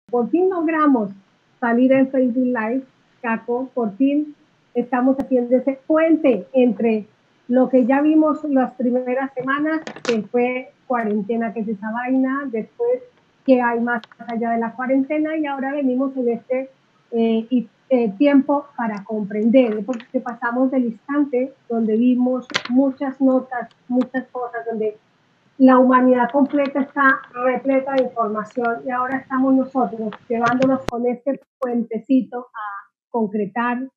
Por fin logramos salir en Facebook Live, Caco, por fin estamos haciendo ese puente entre lo que ya vimos las primeras semanas, que fue cuarentena, que es esa vaina, después que hay más allá de la cuarentena, y ahora venimos en este tiempo para comprender, porque pasamos del instante donde vimos muchas notas, muchas cosas, donde la humanidad completa está repleta de información y ahora estamos nosotros llevándonos con este puentecito a concretar,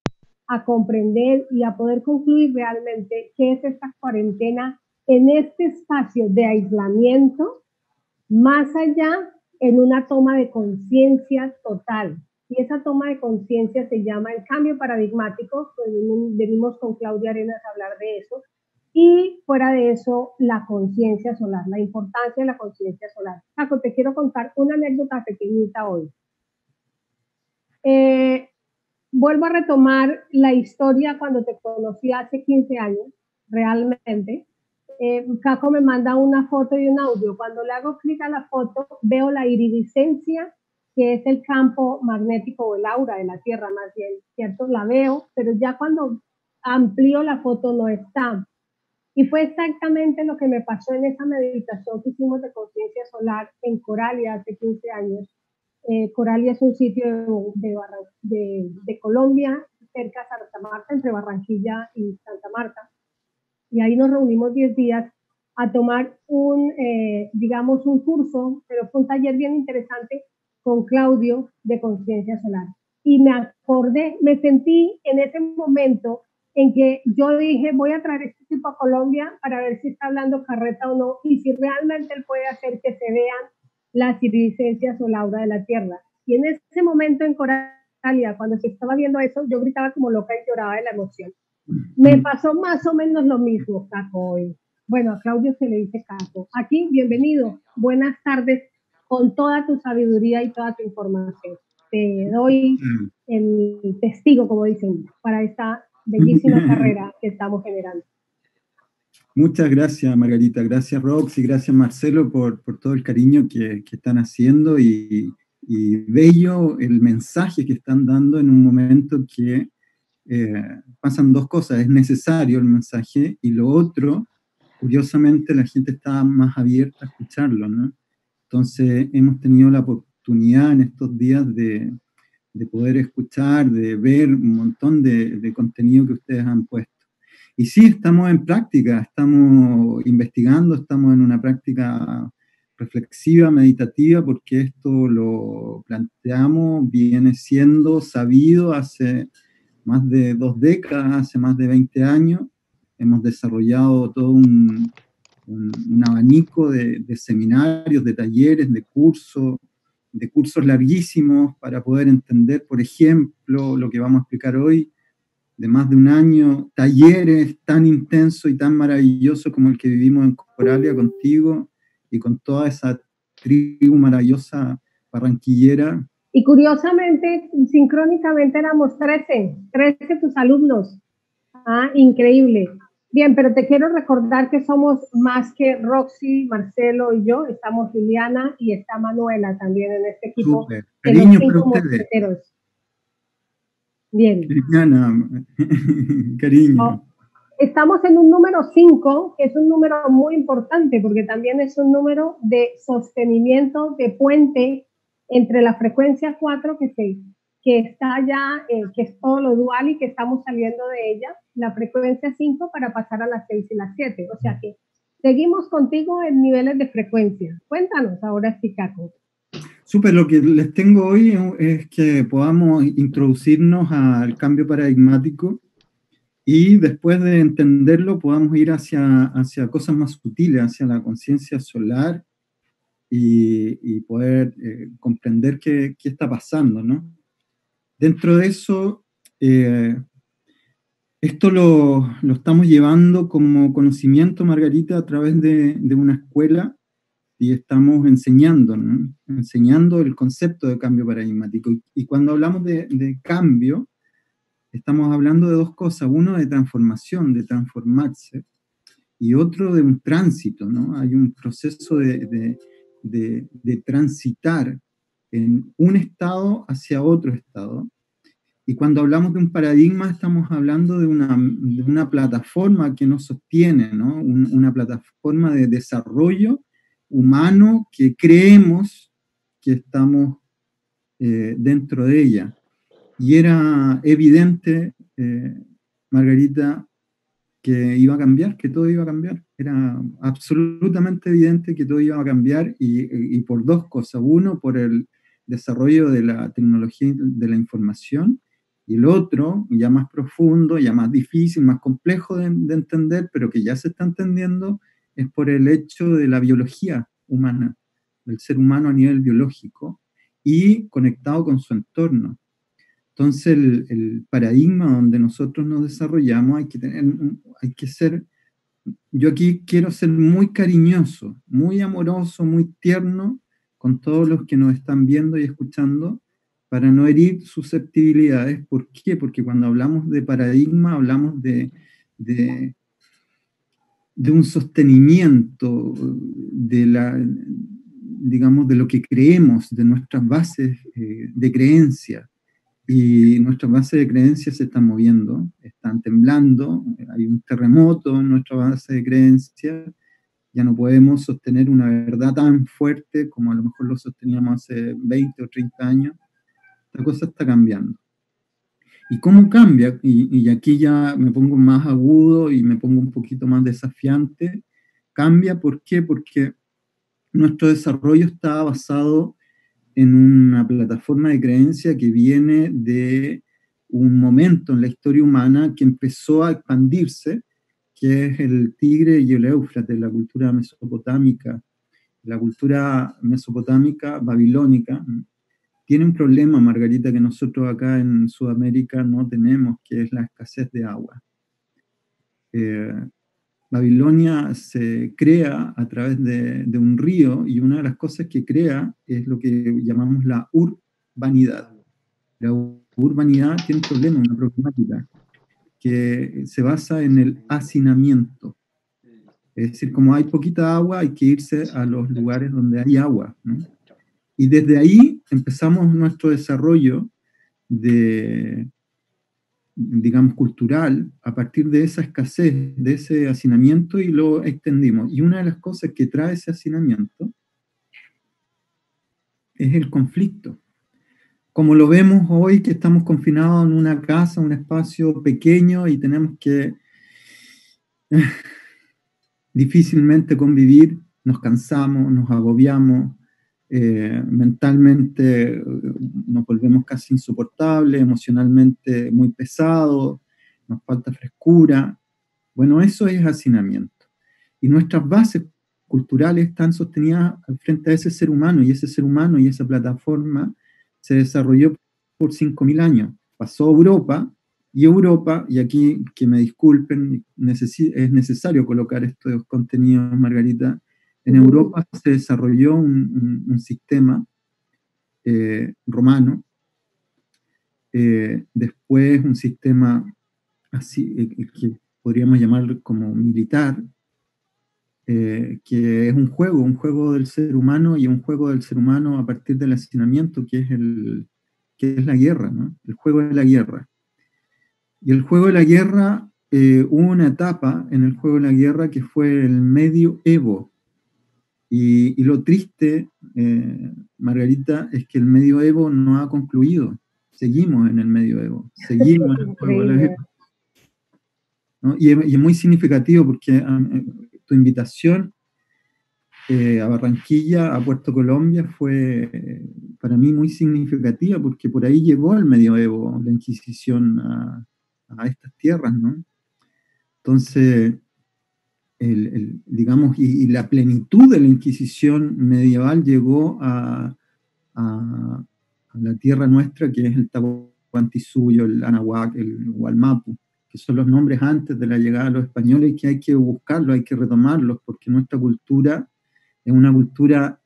a comprender y a poder concluir realmente qué es esta cuarentena en este espacio de aislamiento, más allá en una toma de conciencia total. Y esa toma de conciencia se llama el cambio paradigmático, pues venimos con Claudia Arenas a hablar de eso, y fuera de eso, la conciencia solar, la importancia de la conciencia solar. Paco, te quiero contar una anécdota pequeñita hoy. Vuelvo a retomar la historia cuando te conocí hace 15 años, realmente. Caco me manda una foto y un audio. Cuando le hago clic a la foto, veo la iridiscencia, que es el campo magnético o el aura de la Tierra, más bien, ¿cierto? La veo, pero ya cuando amplío la foto no está. Y fue exactamente lo que me pasó en esa meditación que hicimos de conciencia solar en Coralia hace 15 años. Coralia es un sitio de Colombia, cerca de Santa Marta, entre Barranquilla y Santa Marta. Y ahí nos reunimos 10 días a tomar digamos, un curso, pero fue un taller bien interesante con Claudio de conciencia solar. Y me acordé, me sentí en ese momento en que yo dije, voy a traer este tipo a Colombia para ver si está hablando carreta o no, y si realmente él puede hacer que se vean las iridiscencias o la aura de la Tierra. Y en ese momento en Coralia, cuando se estaba viendo eso, yo gritaba como loca y lloraba de la emoción. Me pasó más o menos lo mismo, Caco, hoy. Bueno, a Claudio se le dice Caco. Aquí, bienvenido. Buenas tardes con toda tu sabiduría y toda tu información. Te doy el testigo, como dicen, para esta bellísima carrera que estamos generando. Muchas gracias, Margarita. Gracias, Roxy. Gracias, Marcelo, por todo el cariño que están haciendo y bello el mensaje que están dando en un momento que pasan dos cosas. Es necesario el mensaje y lo otro, curiosamente, la gente está más abierta a escucharlo, ¿no? Entonces, hemos tenido la oportunidad en estos días de poder escuchar, de ver un montón de contenido que ustedes han puesto. Y sí, estamos en práctica, estamos investigando, estamos en una práctica reflexiva, meditativa, porque esto lo planteamos, viene siendo sabido hace más de 2 décadas, hace más de 20 años. Hemos desarrollado todo un abanico de seminarios, de talleres, de cursos larguísimos para poder entender, por ejemplo, lo que vamos a explicar hoy, de más de un año, talleres tan intensos y tan maravillosos como el que vivimos en Coralia contigo y con toda esa tribu maravillosa barranquillera. Y curiosamente, sincrónicamente éramos 13 tus alumnos. Ah, increíble. Bien, pero te quiero recordar que somos más que Roxy, Marcelo y yo. Estamos Liliana y está Manuela también en este equipo. Súper. Cariño para ustedes. Bien. Liliana, cariño. Estamos en un número 5, que es un número muy importante porque también es un número de sostenimiento, de puente entre la frecuencia 4 que está ya, que es todo lo dual y que estamos saliendo de ella, la frecuencia 5 para pasar a las 6 y las 7. O sea que seguimos contigo en niveles de frecuencia. Cuéntanos ahora, Caco. Súper, lo que les tengo hoy es que podamos introducirnos al cambio paradigmático y después de entenderlo podamos ir hacia cosas más sutiles, hacia la conciencia solar y poder comprender qué está pasando, ¿no? Dentro de eso, esto lo estamos llevando como conocimiento, Margarita, a través de una escuela y estamos enseñando, ¿no? Enseñando el concepto de cambio paradigmático. Y cuando hablamos de cambio, estamos hablando de dos cosas. Uno de transformación, de transformarse, y otro de un tránsito, ¿no? Hay un proceso de transitar en un estado hacia otro estado. Y cuando hablamos de un paradigma, estamos hablando de una plataforma que nos sostiene, ¿no? Una plataforma de desarrollo humano que creemos que estamos dentro de ella. Y era evidente, Margarita, que iba a cambiar, que todo iba a cambiar. Era absolutamente evidente que todo iba a cambiar y por dos cosas. Uno, por el desarrollo de la tecnología de la información, y el otro, ya más profundo, ya más difícil, más complejo de entender, pero que ya se está entendiendo, es por el hecho de la biología humana, del ser humano a nivel biológico y conectado con su entorno. Entonces, el paradigma donde nosotros nos desarrollamos, hay que ser, yo aquí quiero ser muy cariñoso, muy amoroso, muy tierno con todos los que nos están viendo y escuchando, para no herir susceptibilidades. ¿Por qué? Porque cuando hablamos de paradigma, hablamos de un sostenimiento digamos, de lo que creemos, de nuestras bases de creencia. Y nuestras bases de creencias se están moviendo, están temblando, hay un terremoto en nuestra base de creencias, ya no podemos sostener una verdad tan fuerte como a lo mejor lo sosteníamos hace 20 o 30 años. La cosa está cambiando. ¿Y cómo cambia? Y aquí ya me pongo más agudo y me pongo un poquito más desafiante. Cambia, ¿por qué? Porque nuestro desarrollo está basado en una plataforma de creencia que viene de un momento en la historia humana que empezó a expandirse, que es el Tigre y el Éufrates, la cultura mesopotámica. La cultura mesopotámica babilónica tiene un problema, Margarita, que nosotros acá en Sudamérica no tenemos, que es la escasez de agua. Babilonia se crea a través de un río, y una de las cosas que crea es lo que llamamos la urbanidad. La urbanidad tiene un problema, una problemática, que se basa en el hacinamiento. Es decir, como hay poquita agua, hay que irse a los lugares donde hay agua, ¿no? Y desde ahí empezamos nuestro desarrollo digamos, cultural, a partir de esa escasez, de ese hacinamiento, y lo extendimos. Y una de las cosas que trae ese hacinamiento es el conflicto. Como lo vemos hoy, que estamos confinados en una casa, un espacio pequeño, y tenemos que difícilmente convivir, nos cansamos, nos agobiamos, mentalmente nos volvemos casi insoportables, emocionalmente muy pesados, nos falta frescura. Bueno, eso es hacinamiento. Y nuestras bases culturales están sostenidas frente a ese ser humano, y ese ser humano y esa plataforma se desarrolló por 5.000 años. Pasó a Europa, y aquí que me disculpen, es necesario colocar estos contenidos, Margarita. En Europa se desarrolló un sistema romano, después un sistema así, que podríamos llamar como militar, que es un juego del ser humano, y un juego del ser humano a partir del hacinamiento, que es la guerra, ¿no? El juego de la guerra. Y el juego de la guerra, hubo una etapa en el juego de la guerra que fue el medioevo. Y lo triste, Margarita, es que el medioevo no ha concluido. Seguimos en el medioevo, seguimos en el juego de la guerra, ¿no? Y es muy significativo porque tu invitación a Barranquilla, a Puerto Colombia, fue para mí muy significativa, porque por ahí llegó el medioevo, la Inquisición a estas tierras, ¿no? Entonces, digamos, y la plenitud de la Inquisición medieval llegó a la tierra nuestra, que es el Tahuantinsuyo, el Anahuac, el Hualmapu, que son los nombres antes de la llegada de los españoles, y que hay que buscarlos, hay que retomarlos, porque nuestra cultura es una cultura,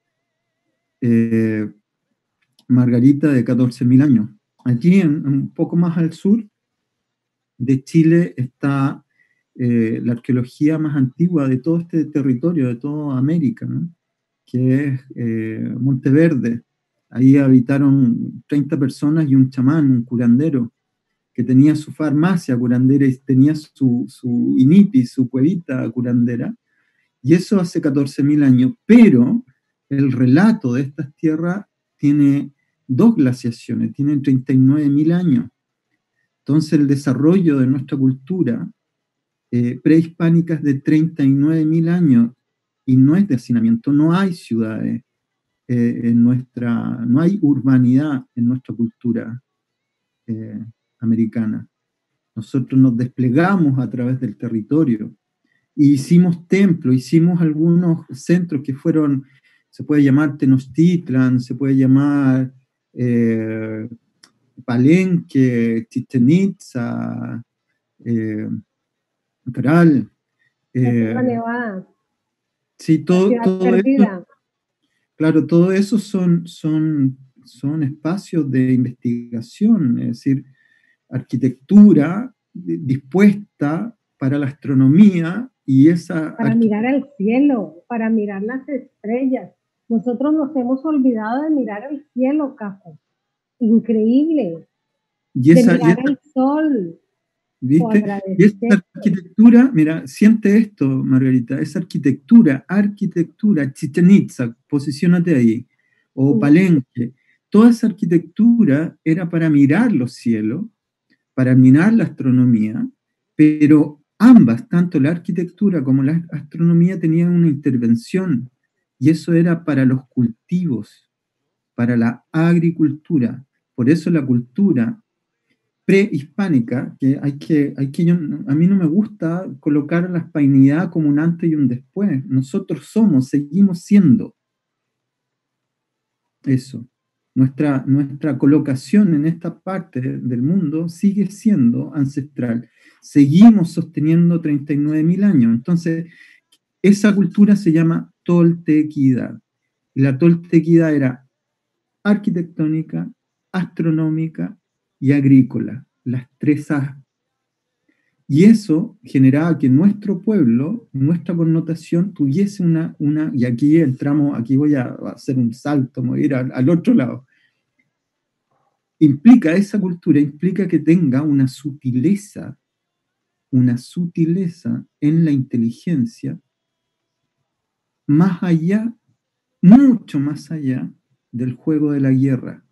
Margarita, de 14.000 años. Aquí, un poco más al sur de Chile, está la arqueología más antigua de todo este territorio, de toda América, ¿no? Que es Monteverde. Ahí habitaron 30 personas y un chamán, un curandero, que tenía su farmacia curandera y tenía su inipi, su cuevita curandera, y eso hace 14.000 años, pero el relato de estas tierras tiene dos glaciaciones, tiene 39.000 años. Entonces el desarrollo de nuestra cultura prehispánica es de 39.000 años y no es de hacinamiento, no hay ciudades no hay urbanidad en nuestra cultura americana. Nosotros nos desplegamos a través del territorio y hicimos templos, hicimos algunos centros que fueron, se puede llamar Tenochtitlan, se puede llamar Palenque, Chichén Itzá, Caral. La Nevada. Sí, todo eso, claro, todo eso son espacios de investigación, es decir, arquitectura dispuesta para la astronomía y esa... Para mirar el cielo, para mirar las estrellas. Nosotros nos hemos olvidado de mirar el cielo, Caco. Increíble. De mirar el sol. ¿Viste? Y esa arquitectura, mira, siente esto, Margarita, esa arquitectura, Chichén Itzá, posiciónate ahí, o Palenque, toda esa arquitectura era para mirar los cielos, para mirar la astronomía, pero ambas, tanto la arquitectura como la astronomía, tenían una intervención, y eso era para los cultivos, para la agricultura. Por eso la cultura prehispánica, que a mí no me gusta colocar la hispanidad como un antes y un después. Nosotros seguimos siendo eso. Nuestra colocación en esta parte del mundo sigue siendo ancestral. Seguimos sosteniendo 39.000 años. Entonces, esa cultura se llama toltequidad. Y la toltequidad era arquitectónica, astronómica y agrícola, las tres A. Y eso generaba que nuestro pueblo, nuestra connotación, tuviese y aquí entramos, aquí voy a hacer un salto, me voy a ir al otro lado. Esa cultura implica que tenga una sutileza en la inteligencia, más allá, mucho más allá del juego de la guerra.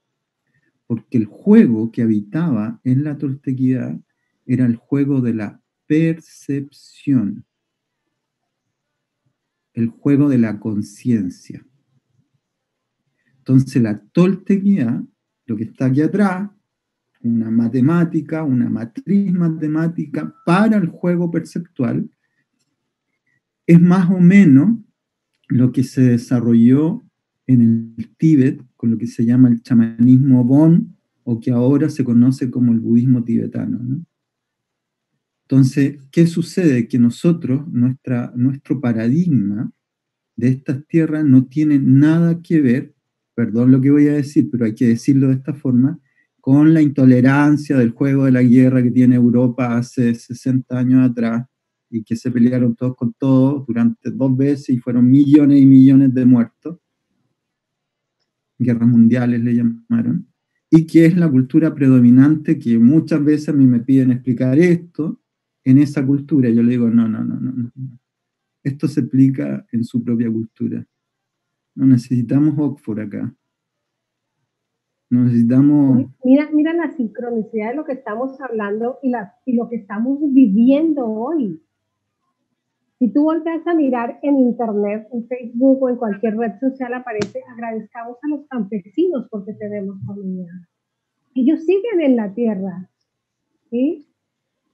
Porque el juego que habitaba en la toltequidad era el juego de la percepción, el juego de la conciencia. Entonces la toltequidad, lo que está aquí atrás, una matemática, una matriz matemática para el juego perceptual, es más o menos lo que se desarrolló en el Tíbet con lo que se llama el chamanismo Bon, o que ahora se conoce como el budismo tibetano, ¿no? Entonces, ¿qué sucede? Que nosotros, nuestro paradigma de estas tierras no tiene nada que ver, perdón lo que voy a decir, pero hay que decirlo de esta forma, con la intolerancia del juego de la guerra que tiene Europa hace 60 años atrás, y que se pelearon todos con todos durante 2 veces y fueron millones y millones de muertos, guerras mundiales le llamaron, y que es la cultura predominante que muchas veces a mí me piden explicar esto en esa cultura. Yo le digo, no. Esto se explica en su propia cultura. No necesitamos Oxford acá. No necesitamos... Mira la sincronicidad de lo que estamos hablando y lo que estamos viviendo hoy. Si tú volteas a mirar en internet, en Facebook o en cualquier red social aparece, agradezcamos a los campesinos porque tenemos comida. Ellos siguen en la tierra, ¿sí?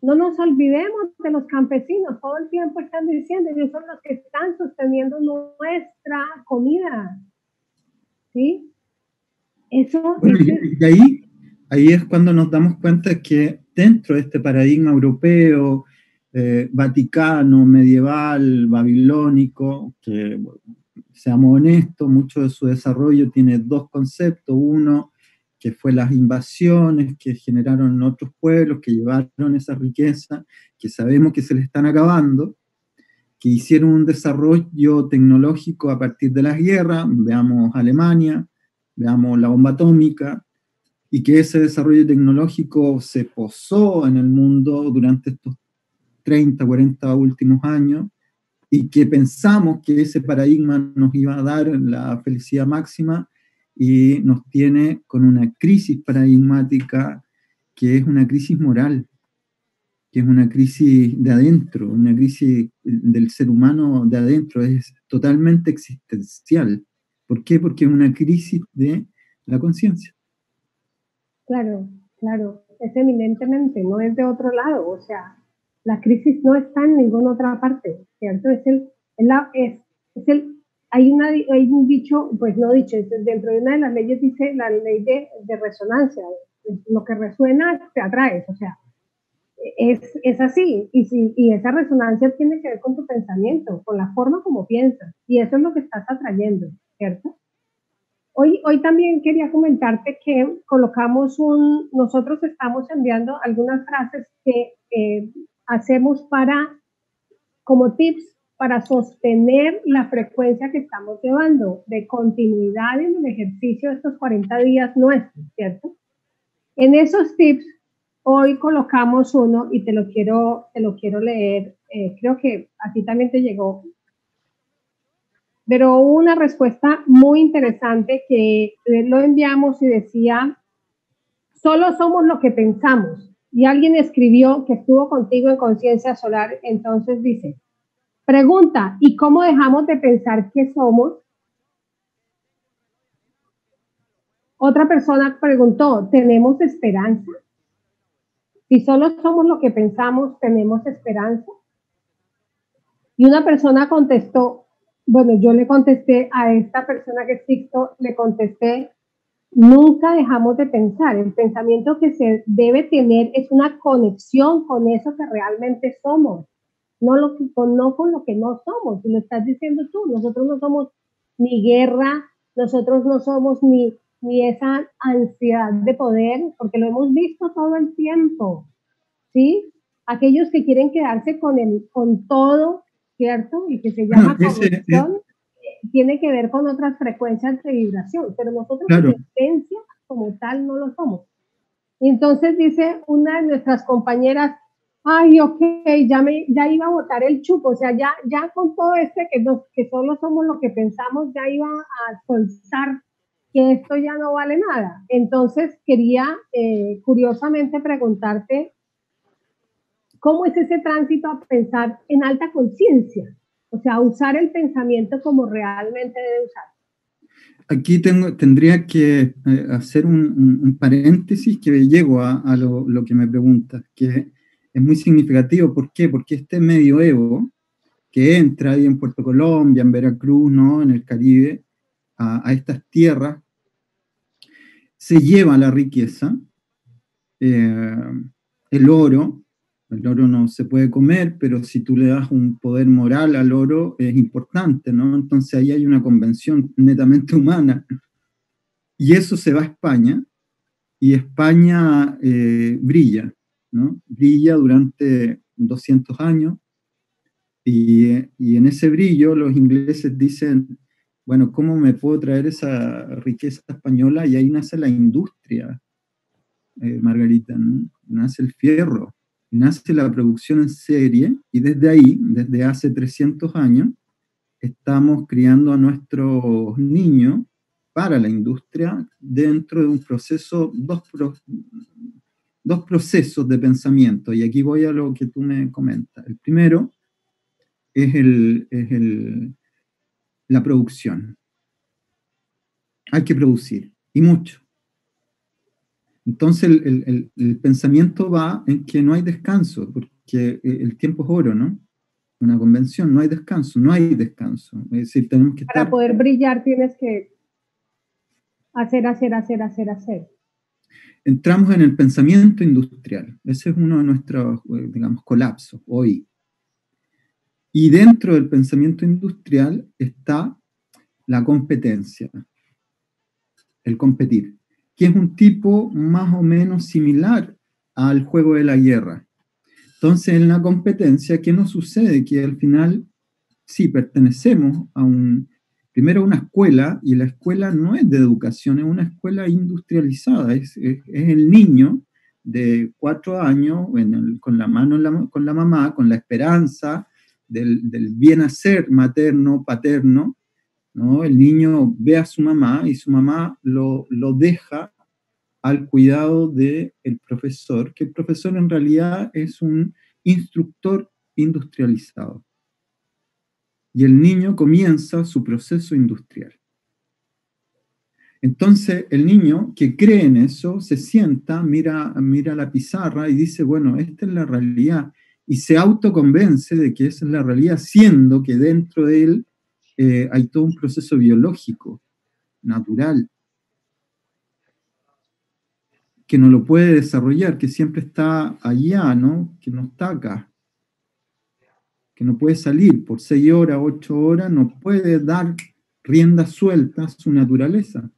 No nos olvidemos de los campesinos, todo el tiempo están diciendo, ellos son los que están sosteniendo nuestra comida, ¿sí? Eso bueno, y ahí es cuando nos damos cuenta que dentro de este paradigma europeo, vaticano, medieval, babilónico, que seamos honestos, mucho de su desarrollo tiene dos conceptos. Uno, que fue las invasiones que generaron en otros pueblos, que llevaron esa riqueza, que sabemos que se le están acabando, que hicieron un desarrollo tecnológico a partir de las guerras. Veamos Alemania, veamos la bomba atómica, y que ese desarrollo tecnológico se posó en el mundo durante estos 30, 40 últimos años, y que pensamos que ese paradigma nos iba a dar la felicidad máxima, y nos tiene con una crisis paradigmática que es una crisis moral, que es una crisis de adentro, una crisis del ser humano de adentro, es totalmente existencial. ¿Por qué? Porque es una crisis de la conciencia. Claro, claro, es eminentemente, no es de otro lado, o sea, la crisis no está en ninguna otra parte, ¿cierto? Hay un dicho, pues no dicho, dentro de una de las leyes dice la ley de resonancia, lo que resuena te atraes, o sea, es así, y esa resonancia tiene que ver con tu pensamiento, con la forma como piensas, y eso es lo que estás atrayendo, ¿cierto? Hoy también quería comentarte que nosotros estamos enviando algunas frases que hacemos como tips para sostener la frecuencia que estamos llevando de continuidad en el ejercicio de estos 40 días nuestros, ¿cierto? En esos tips, hoy colocamos uno y te lo quiero leer. Creo que a ti también te llegó, pero hubo una respuesta muy interesante que lo enviamos y decía, solo somos lo que pensamos. Y alguien escribió que estuvo contigo en Conciencia Solar, entonces dice, pregunta, ¿y cómo dejamos de pensar que somos? Otra persona preguntó, ¿tenemos esperanza? Si solo somos lo que pensamos, ¿tenemos esperanza? Y una persona contestó, bueno, yo le contesté a esta persona que es Sixto, le contesté, nunca dejamos de pensar. El pensamiento que se debe tener es una conexión con eso que realmente somos, no con lo que no somos. Y lo estás diciendo tú, nosotros no somos ni guerra, nosotros no somos ni esa ansiedad de poder, porque lo hemos visto todo el tiempo, ¿sí? Aquellos que quieren quedarse con todo, ¿cierto? Y que se llama corrupción, tiene que ver con otras frecuencias de vibración, pero nosotros claro, en esencia como tal no lo somos. Y entonces dice una de nuestras compañeras, ay, ok, ya iba a botar el chupo, o sea, ya con todo que solo somos lo que pensamos, ya iba a soltar que esto ya no vale nada. Entonces quería curiosamente preguntarte, ¿cómo es ese tránsito a pensar en alta conciencia? O sea, usar el pensamiento como realmente debe usar. aquí tendría que hacer un paréntesis que llego a lo que me preguntas, que es muy significativo. ¿Por qué? Porque este medioevo que entra ahí en Puerto Colombia, en Veracruz, ¿no? En el Caribe, a estas tierras, se lleva la riqueza, eh, el oro. El oro no se puede comer, pero si tú le das un poder moral al oro es importante, ¿no? Entonces ahí hay una convención netamente humana. Y eso se va a España, y España ¿no? Brilla durante 200 años, y en ese brillo los ingleses dicen, bueno, ¿cómo me puedo traer esa riqueza española? Y ahí nace la industria, Margarita, ¿no? Nace el fierro, nace la producción en serie, y desde ahí, desde hace 300 años, estamos criando a nuestros niños para la industria dentro de un proceso, dos procesos de pensamiento. Y aquí voy a lo que tú me comentas. El primero es la producción. Hay que producir, y mucho. Entonces el pensamiento va en que no hay descanso, porque el tiempo es oro, ¿no? Una convención, no hay descanso, no hay descanso. Es decir, tenemos que Para estar... poder brillar tienes que hacer. Entramos en el pensamiento industrial. Ese es uno de nuestros, digamos, colapsos hoy. Y dentro del pensamiento industrial está la competencia, el competir, que es un tipo más o menos similar al juego de la guerra. Entonces, en la competencia, ¿qué nos sucede? Que al final sí pertenecemos primero una escuela, y la escuela no es de educación, es una escuela industrializada, es el niño de 4 años con la mano con la mamá, con la esperanza del bien hacer materno, paterno, ¿no? El niño ve a su mamá y su mamá lo deja al cuidado del profesor, que el profesor en realidad es un instructor industrializado. Y el niño comienza su proceso industrial. Entonces el niño que cree en eso se sienta, mira la pizarra y dice, bueno, esta es la realidad, y se autoconvence de que esa es la realidad, siendo que dentro de él hay todo un proceso biológico, natural, que no lo puede desarrollar, que siempre está allá, ¿no? Que no está acá, que no puede salir por 6 horas, 8 horas, no puede dar rienda suelta a su naturaleza,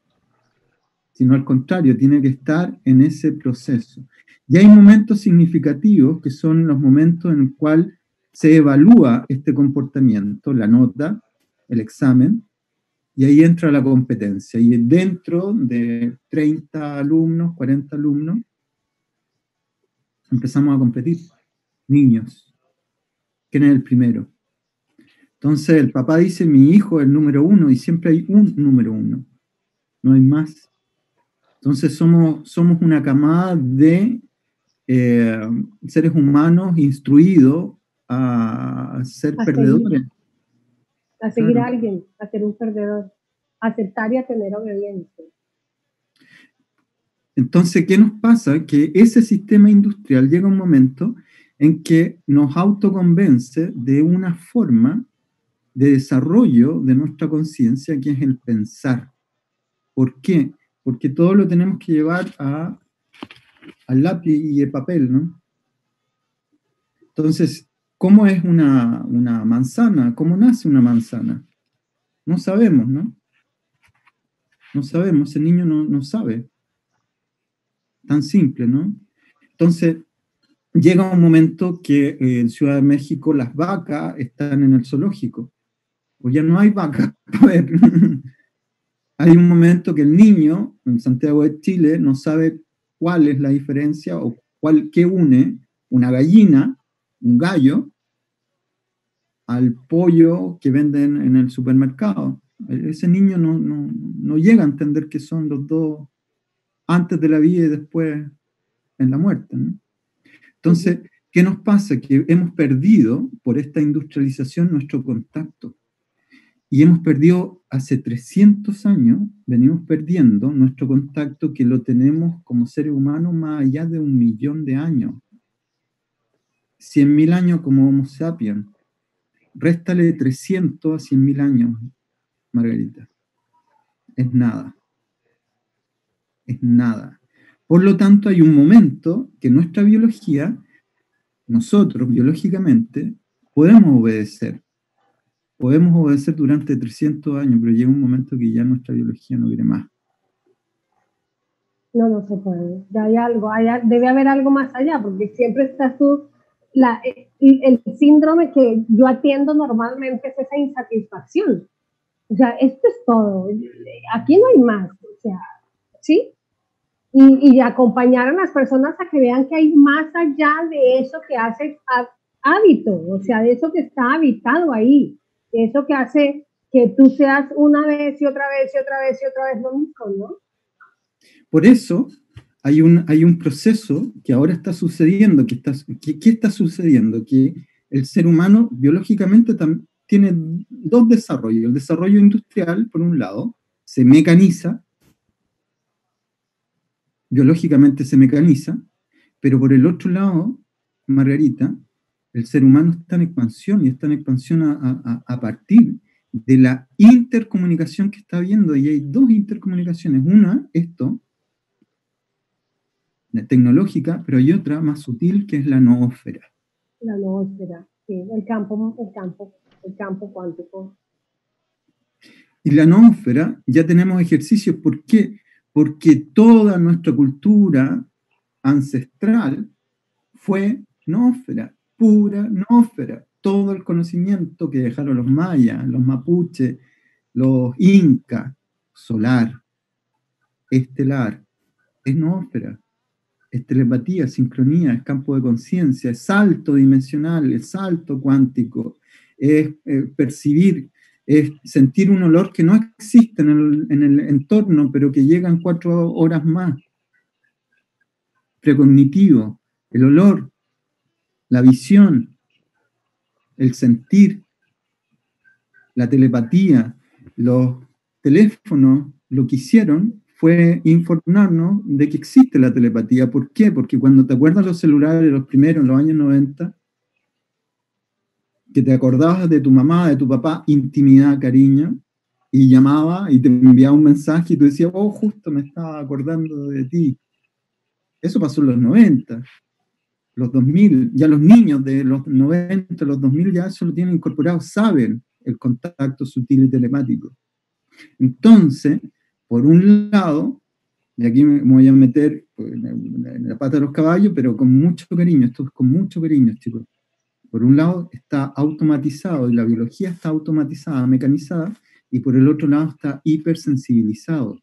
sino al contrario, tiene que estar en ese proceso. Y hay momentos significativos que son los momentos en el cual se evalúa este comportamiento, la nota, el examen, y ahí entra la competencia. Y dentro de 30 alumnos, 40 alumnos, empezamos a competir. Niños. ¿Quién es el primero? Entonces el papá dice, mi hijo es el número 1, y siempre hay un número 1. No hay más. Entonces somos una camada de seres humanos instruidos a ser perdedores. A seguir a alguien, a ser un perdedor, a aceptar y a tener obediencia. Entonces, ¿qué nos pasa? Que ese sistema industrial llega un momento en que nos autoconvence de una forma de desarrollo de nuestra conciencia, que es el pensar. ¿Por qué? Porque todo lo tenemos que llevar al lápiz y el papel, ¿no? Entonces, ¿cómo es una manzana? ¿Cómo nace una manzana? No sabemos, ¿no? No sabemos, el niño no sabe. Tan simple, ¿no? Entonces, llega un momento que en Ciudad de México las vacas están en el zoológico, o ya no hay vacas. A ver, hay un momento que el niño en Santiago de Chile no sabe cuál es la diferencia o qué une una gallina, un gallo, al pollo que venden en el supermercado. Ese niño no llega a entender que son los dos antes de la vida y después en la muerte, ¿no? Entonces, ¿qué nos pasa? Que hemos perdido, por esta industrialización, nuestro contacto. Y hemos perdido, hace 300 años, venimos perdiendo nuestro contacto, que lo tenemos como seres humanos más allá de 1.000.000 de años. 100.000 años como Homo sapiens. Réstale 300 a 100.000 años, Margarita. Es nada. Es nada. Por lo tanto, hay un momento que nuestra biología, nosotros biológicamente, podemos obedecer. Podemos obedecer durante 300 años, pero llega un momento que ya nuestra biología no quiere más. No se puede. Ya hay algo, debe haber algo más allá, porque siempre estás tú, el síndrome que yo atiendo normalmente es esa insatisfacción. O sea, esto es todo. Aquí no hay más. O sea, ¿sí? Y acompañar a las personas a que vean que hay más allá de eso que hace hábito, o sea, de eso que está habitado ahí, de eso que hace que tú seas una vez y otra vez y otra vez y otra vez lo mismo, ¿no? Por eso hay un proceso que ahora está sucediendo. ¿Qué está sucediendo? Que el ser humano biológicamente tiene dos desarrollos. El desarrollo industrial, por un lado, se mecaniza, biológicamente se mecaniza, pero por el otro lado, Margarita, el ser humano está en expansión, y está en expansión a partir de la intercomunicación que está habiendo. Y hay dos intercomunicaciones. Una, tecnológica, pero hay otra más sutil, que es la noósfera. La noósfera, sí, el campo cuántico. Y la noósfera ya tenemos ejercicios. ¿Por qué? Porque toda nuestra cultura ancestral fue noósfera, pura noósfera. Todo el conocimiento que dejaron los mayas, los mapuches, los incas, solar, estelar, es noósfera, es telepatía, sincronía, es campo de conciencia, es salto dimensional, es salto cuántico, es percibir, es sentir un olor que no existe en el entorno, pero que llega en 4 horas más. Precognitivo, el olor, la visión, el sentir, la telepatía, los teléfonos, lo que hicieron fue informarnos de que existe la telepatía. ¿Por qué? Porque cuando te acuerdas los celulares, los primeros, en los años 90, que te acordabas de tu mamá, de tu papá, intimidad, cariño, y llamaba y te enviaba un mensaje y tú decías, oh, justo me estaba acordando de ti. Eso pasó en los 90, los 2000, ya los niños de los 90, los 2000 ya eso lo tienen incorporado, saben el contacto sutil y telemático. Entonces, por un lado, y aquí me voy a meter en la pata de los caballos, pero con mucho cariño, esto es con mucho cariño, chicos. Por un lado está automatizado y la biología está automatizada, mecanizada, y por el otro lado está hipersensibilizado.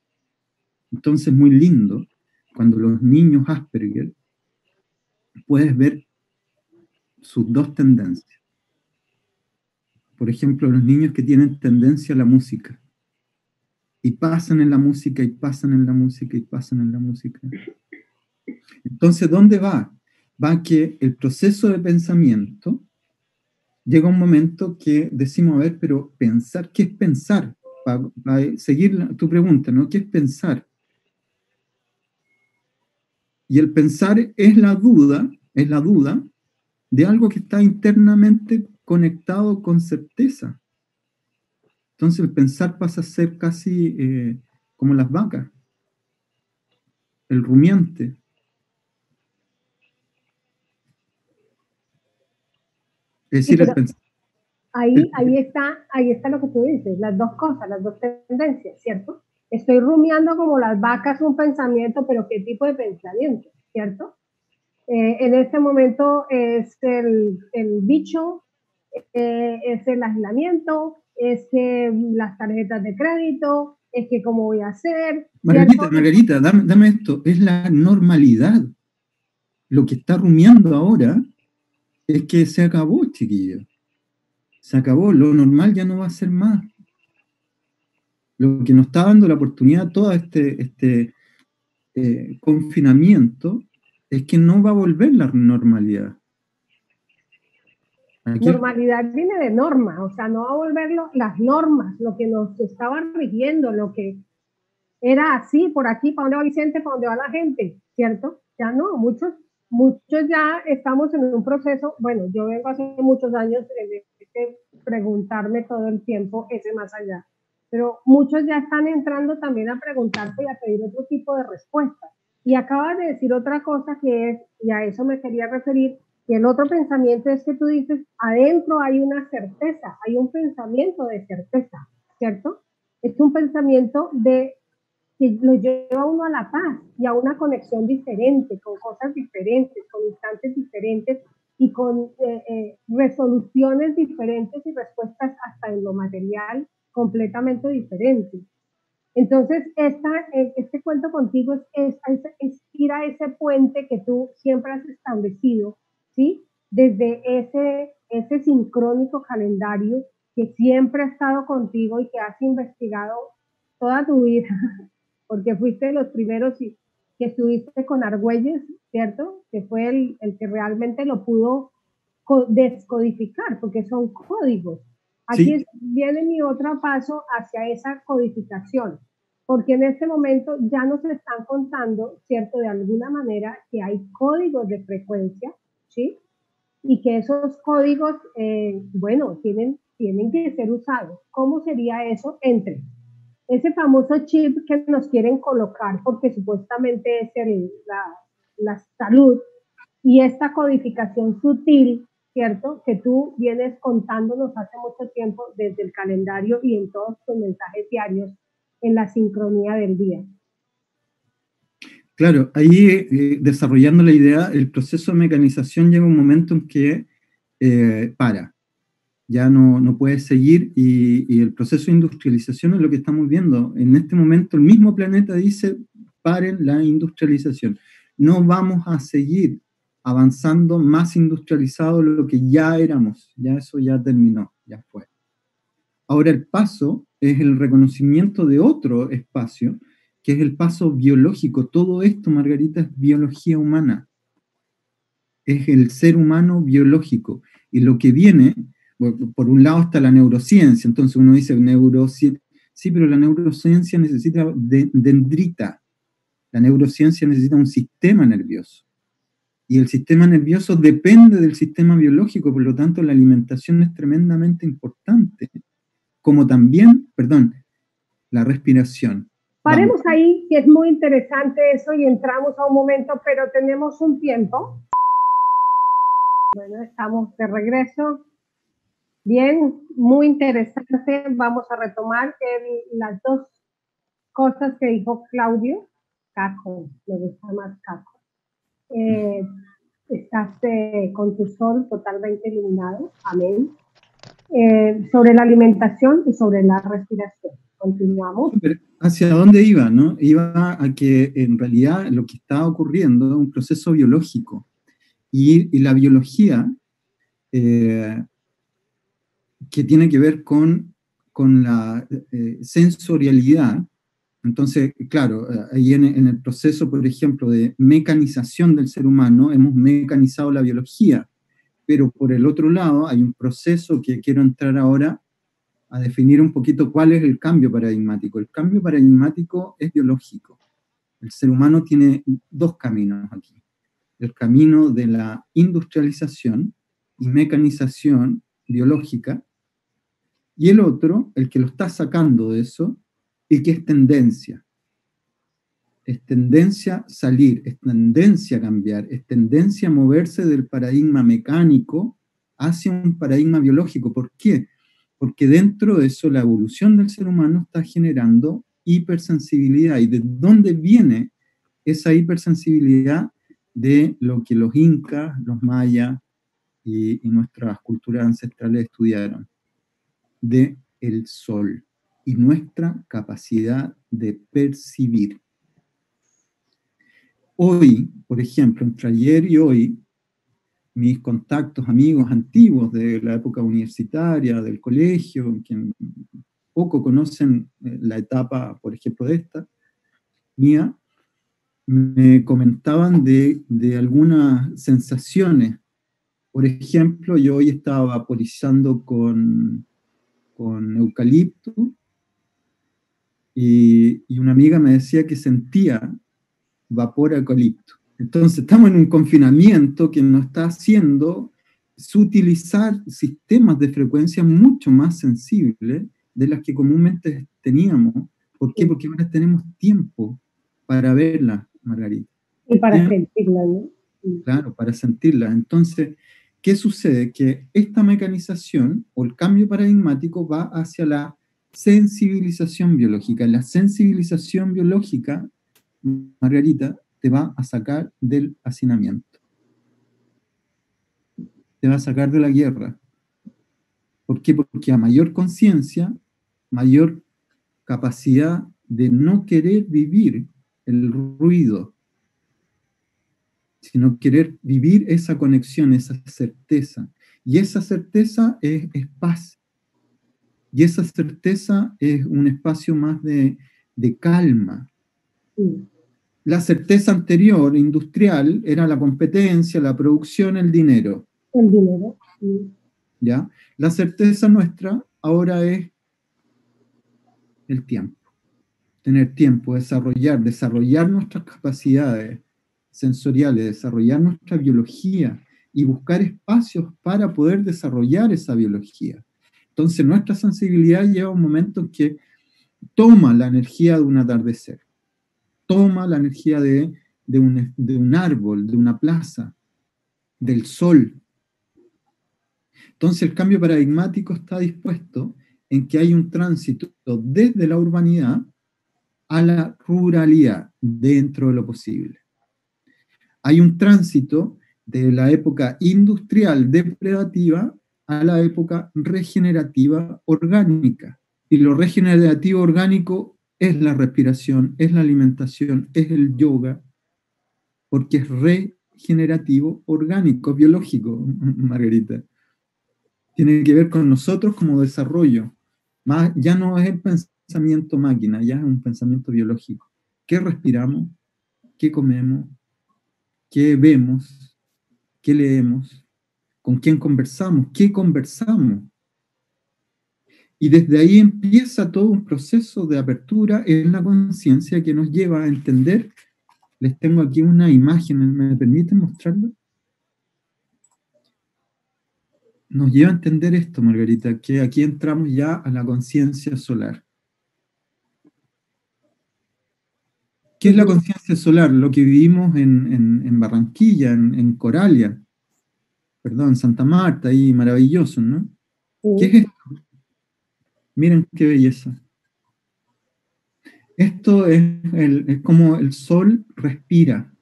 Entonces, muy lindo, cuando los niños Asperger, puedes ver sus dos tendencias. Por ejemplo, los niños que tienen tendencia a la música, y pasan en la música, y pasan en la música, y pasan en la música. Entonces, ¿dónde va? Va que el proceso de pensamiento llega un momento que decimos, a ver, pero pensar, ¿qué es pensar? Para seguir tu pregunta, ¿no? ¿Qué es pensar? Y el pensar es la duda de algo que está internamente conectado con certeza. Entonces el pensar pasa a ser casi como las vacas, el rumiante. Es decir, el pensar. Ahí está lo que tú dices, las dos cosas, las dos tendencias, ¿cierto? Estoy rumiando como las vacas un pensamiento, pero ¿qué tipo de pensamiento, cierto? En este momento es el bicho, es el aislamiento, es las tarjetas de crédito, es que cómo voy a hacer. Margarita, dame esto, es la normalidad. Lo que está rumiando ahora es que se acabó, chiquillo. Se acabó, lo normal ya no va a ser más. Lo que nos está dando la oportunidad todo este confinamiento es que no va a volver la normalidad. Normalidad viene de norma, o sea, no va a volver las normas, lo que nos estaba rigiendo, lo que era así, por aquí, para dónde va Vicente, para dónde va la gente, ¿cierto? Ya no, muchos ya estamos en un proceso, bueno, yo vengo hace muchos años de preguntarme todo el tiempo ese más allá, pero muchos ya están entrando también a preguntarse y a pedir otro tipo de respuestas. Y acabas de decir otra cosa que es, y a eso me quería referir, que el otro pensamiento es que tú dices, adentro hay una certeza, hay un pensamiento de certeza, ¿cierto? Es un pensamiento que lo lleva a uno a la paz y a una conexión diferente, con cosas diferentes, con instantes diferentes y con resoluciones diferentes y respuestas hasta en lo material completamente diferentes. Entonces, este cuento contigo es ir a ese puente que tú siempre has establecido, ¿sí? Desde ese sincrónico calendario que siempre ha estado contigo y que has investigado toda tu vida, porque fuiste de los primeros que estuviste con Argüelles, ¿cierto? Que fue el que realmente lo pudo descodificar, porque son códigos. Aquí viene mi otro paso hacia esa codificación, porque en este momento ya nos están contando, ¿cierto? De alguna manera que hay códigos de frecuencia, ¿sí? Y que esos códigos, bueno, tienen que ser usados. ¿Cómo sería eso? Entre ese famoso chip que nos quieren colocar porque supuestamente es la salud y esta codificación sutil, ¿cierto? Que tú vienes contándonos hace mucho tiempo desde el calendario y en todos tus mensajes diarios en la sincronía del día. Claro, ahí desarrollando la idea, el proceso de mecanización llega un momento en que para. ya no puede seguir y el proceso de industrialización es lo que estamos viendo. En este momento el mismo planeta dice, paren la industrialización. No vamos a seguir avanzando más industrializado de lo que ya éramos, ya eso ya terminó, ya fue. Ahora el paso es el reconocimiento de otro espacio, que es el paso biológico. Todo esto, Margarita, es biología humana. Es el ser humano biológico. Y lo que viene, por un lado está la neurociencia, entonces uno dice neurociencia, sí, pero la neurociencia necesita dendrita. La neurociencia necesita un sistema nervioso. Y el sistema nervioso depende del sistema biológico, por lo tanto la alimentación es tremendamente importante. Como también, la respiración. Paremos ahí, que es muy interesante eso, y entramos a un momento, pero tenemos un tiempo. Bueno, estamos de regreso. Bien, muy interesante. Vamos a retomar las dos cosas que dijo Claudio. Caco, me gusta más Caco. Estás con tu sol totalmente iluminado. Amén. Sobre la alimentación y sobre la respiración. Continuamos. ¿Hacia dónde iba, no? Iba a que en realidad lo que está ocurriendo es un proceso biológico. Y la biología, que tiene que ver con la sensorialidad. Entonces, claro, ahí en el proceso, por ejemplo, de mecanización del ser humano, hemos mecanizado la biología. Pero por el otro lado hay un proceso que quiero entrar ahora a definir un poquito cuál es el cambio paradigmático. El cambio paradigmático es biológico. El ser humano tiene dos caminos aquí. El camino de la industrialización y mecanización biológica, y el otro, el que lo está sacando de eso, y que es tendencia. Es tendencia a salir, es tendencia a cambiar, es tendencia a moverse del paradigma mecánico hacia un paradigma biológico. ¿Por qué? Porque dentro de eso la evolución del ser humano está generando hipersensibilidad. ¿Y de dónde viene esa hipersensibilidad? De lo que los incas, los mayas y nuestras culturas ancestrales estudiaron, de el sol y nuestra capacidad de percibir. Hoy, por ejemplo, entre ayer y hoy, mis contactos, amigos antiguos de la época universitaria, del colegio, que poco conocen la etapa, por ejemplo, de esta, mía, me comentaban de algunas sensaciones. Por ejemplo, yo hoy estaba vaporizando con eucalipto y una amiga me decía que sentía vapor a eucalipto. Entonces estamos en un confinamiento que nos está haciendo utilizar sistemas de frecuencia mucho más sensibles de las que comúnmente teníamos. ¿Por qué? Porque ahora tenemos tiempo para verla, Margarita. Y para sentirla, ¿no? Claro, para sentirla. Entonces, ¿qué sucede? Que esta mecanización o el cambio paradigmático va hacia la sensibilización biológica. La sensibilización biológica, Margarita, te va a sacar del hacinamiento. Te va a sacar de la guerra. ¿Por qué? Porque a mayor conciencia, mayor capacidad de no querer vivir el ruido, sino querer vivir esa conexión, esa certeza. Y esa certeza es paz. Y esa certeza es un espacio más de calma. La certeza anterior, industrial, era la competencia, la producción, el dinero. El dinero. ¿Ya? La certeza nuestra ahora es el tiempo. Tener tiempo, desarrollar nuestras capacidades sensoriales, desarrollar nuestra biología y buscar espacios para poder desarrollar esa biología. Entonces nuestra sensibilidad lleva un momento en que toma la energía de un atardecer, toma la energía de un árbol, de una plaza, del sol. Entonces el cambio paradigmático está dispuesto en que hay un tránsito desde la urbanidad a la ruralidad dentro de lo posible. Hay un tránsito de la época industrial depredativa a la época regenerativa orgánica. Y lo regenerativo orgánico es la respiración, es la alimentación, es el yoga, porque es regenerativo orgánico, biológico, Margarita. Tiene que ver con nosotros como desarrollo. Ya no es el pensamiento máquina, ya es un pensamiento biológico. ¿Qué respiramos? ¿Qué comemos? ¿Qué vemos? ¿Qué leemos? ¿Con quién conversamos? ¿Qué conversamos? Y desde ahí empieza todo un proceso de apertura en la conciencia que nos lleva a entender. Les tengo aquí una imagen, ¿me permiten mostrarla? Nos lleva a entender esto, Margarita, que aquí entramos ya a la conciencia solar. ¿Qué es la conciencia solar? Lo que vivimos en Barranquilla, en Coralia, perdón, Santa Marta, ahí maravilloso, ¿no? Sí. ¿Qué es esto? Miren qué belleza. Esto es como el sol respira.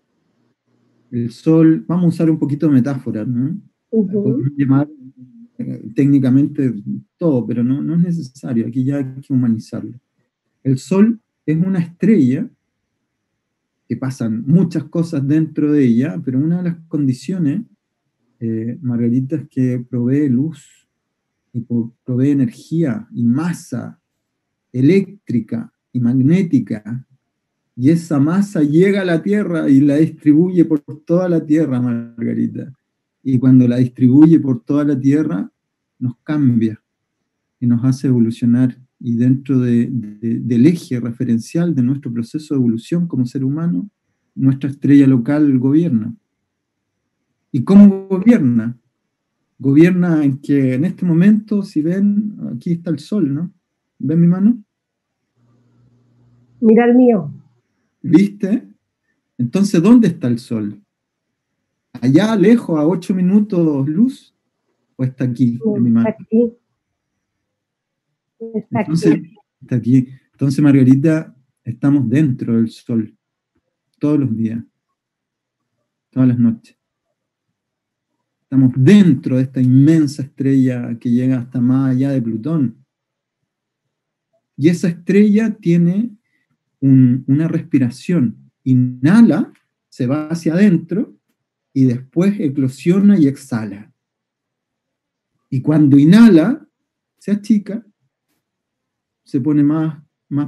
El sol, vamos a usar un poquito de metáfora, ¿no? Podemos llamar técnicamente todo, pero no es necesario, aquí ya hay que humanizarlo. El sol es una estrella que pasan muchas cosas dentro de ella, pero una de las condiciones, Margarita, es que provee luz, y provee energía y masa eléctrica y magnética, y esa masa llega a la Tierra y la distribuye por toda la Tierra, Margarita. Y cuando la distribuye por toda la Tierra, nos cambia y nos hace evolucionar. Y dentro del eje referencial de nuestro proceso de evolución como ser humano, nuestra estrella local gobierna. ¿Y cómo gobierna? Gobierna en que en este momento, si ven, aquí está el sol, ¿no? ¿Ven mi mano? Mira el mío. ¿Viste? Entonces, ¿dónde está el sol? ¿Allá lejos, a 8 minutos luz? ¿O está aquí, en mi mano? Está aquí. Entonces, está aquí. Entonces, Margarita, estamos dentro del sol. Todos los días. Todas las noches. Estamos dentro de esta inmensa estrella que llega hasta más allá de Plutón. Y esa estrella tiene una respiración. Inhala, se va hacia adentro, y después eclosiona y exhala. Y cuando inhala, se achica, se pone más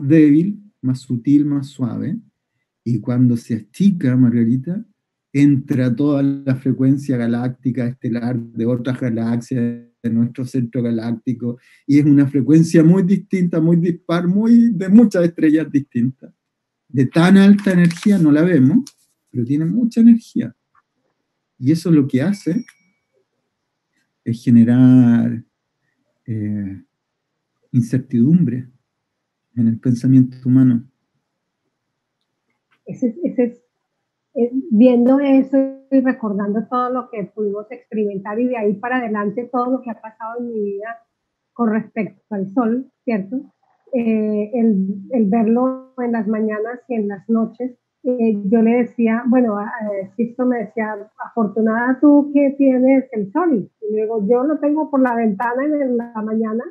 débil, más sutil, más suave. Y cuando se achica, Margarita, entra toda la frecuencia galáctica estelar de otras galaxias, de nuestro centro galáctico, y es una frecuencia muy distinta, muy dispar, de muchas estrellas distintas. De tan alta energía no la vemos, pero tiene mucha energía. Y eso lo que hace es generar incertidumbre en el pensamiento humano. Viendo eso y recordando todo lo que pudimos experimentar y de ahí para adelante todo lo que ha pasado en mi vida con respecto al sol, ¿cierto? El verlo en las mañanas y en las noches, yo le decía, bueno, Sisto me decía, afortunada tú que tienes el sol, y luego yo lo tengo por la ventana en la mañana,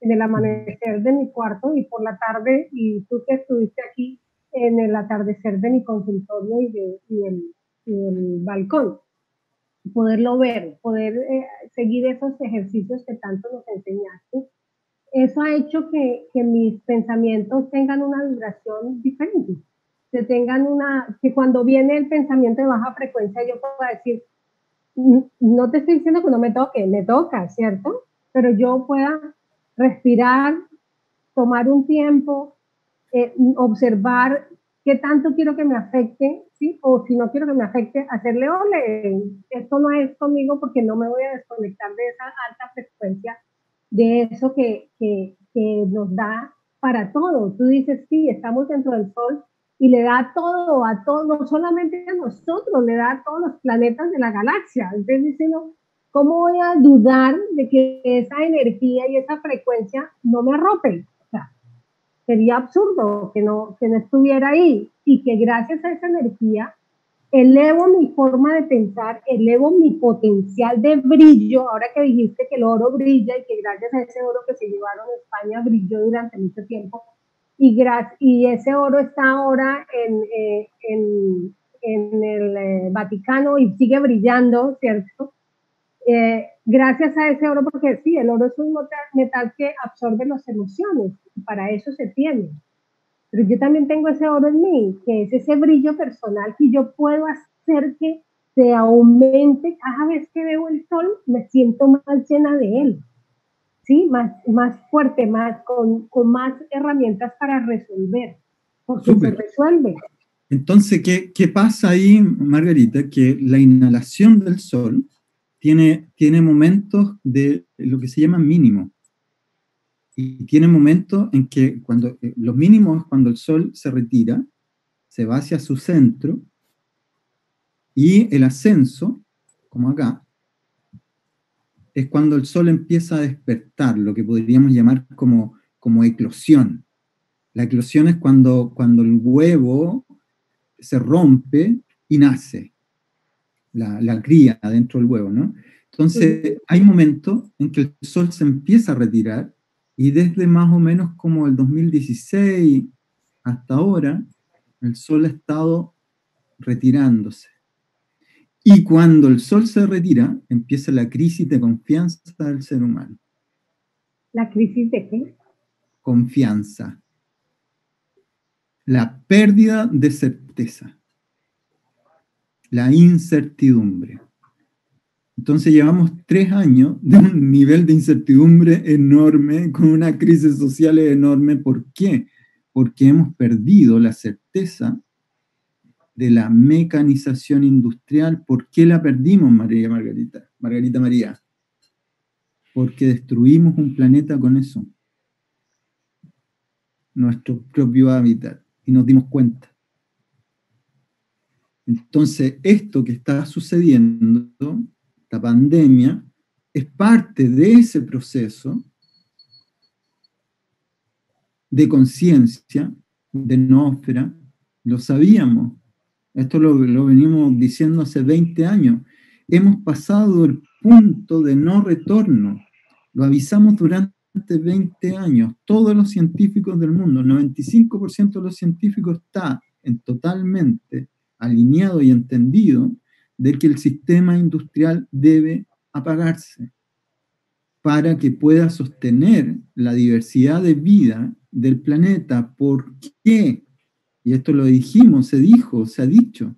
en el amanecer de mi cuarto, y por la tarde, y tú que estuviste aquí, en el atardecer de mi consultorio y el balcón. Poderlo ver, poder seguir esos ejercicios que tanto nos enseñaste, eso ha hecho que mis pensamientos tengan una vibración diferente, que cuando viene el pensamiento de baja frecuencia yo pueda decir, no te estoy diciendo que no me toque, me toca, ¿cierto? Pero yo pueda respirar, tomar un tiempo, observar qué tanto quiero que me afecte, ¿sí? O si no quiero que me afecte, hacerle ole, esto no es conmigo porque no me voy a desconectar de esa alta frecuencia, de eso que nos da para todo. Tú dices, sí, estamos dentro del sol y le da todo, a todos, no solamente a nosotros, le da a todos los planetas de la galaxia. Entonces diciendo, ¿cómo voy a dudar de que esa energía y esa frecuencia no me arropen? Sería absurdo que no estuviera ahí y que gracias a esa energía elevo mi forma de pensar, elevo mi potencial de brillo. Ahora que dijiste que el oro brilla y que gracias a ese oro que se llevaron a España brilló durante mucho tiempo, y ese oro está ahora en el Vaticano y sigue brillando, ¿cierto? Gracias a ese oro, porque sí, el oro es un metal que absorbe las emociones, y para eso se tiene. Pero yo también tengo ese oro en mí, que es ese brillo personal que yo puedo hacer que se aumente. Cada vez que veo el sol, me siento más llena de él, ¿sí? Más fuerte, con más herramientas para resolver, porque Súper. se resuelve. Entonces, ¿qué pasa ahí, Margarita? Que la inhalación del sol tiene momentos de lo que se llama mínimo. Y tiene momentos en que los mínimos es cuando el sol se retira, se va hacia su centro, y el ascenso, como acá, es cuando el sol empieza a despertar, lo que podríamos llamar como eclosión. La eclosión es cuando el huevo se rompe y nace, la cría dentro del huevo, ¿no? Entonces, hay momentos en que el sol se empieza a retirar, y desde más o menos como el 2016 hasta ahora, el sol ha estado retirándose. Y cuando el sol se retira, empieza la crisis de confianza del ser humano. ¿La crisis de qué? Confianza. La pérdida de certeza. La incertidumbre. Entonces llevamos 3 años de un nivel de incertidumbre enorme, con una crisis social enorme. ¿Por qué? Porque hemos perdido la certeza de la mecanización industrial. ¿Por qué la perdimos, Margarita María? Porque destruimos un planeta con eso, nuestro propio hábitat, y nos dimos cuenta. Entonces, esto que está sucediendo, la pandemia, es parte de ese proceso de conciencia, de noósfera. Lo sabíamos. Esto lo venimos diciendo hace 20 años. Hemos pasado el punto de no retorno. Lo avisamos durante 20 años. Todos los científicos del mundo, el 95% de los científicos está totalmente alineado y entendido de que el sistema industrial debe apagarse para que pueda sostener la diversidad de vida del planeta. ¿Por qué? Y esto lo dijimos, se dijo, se ha dicho,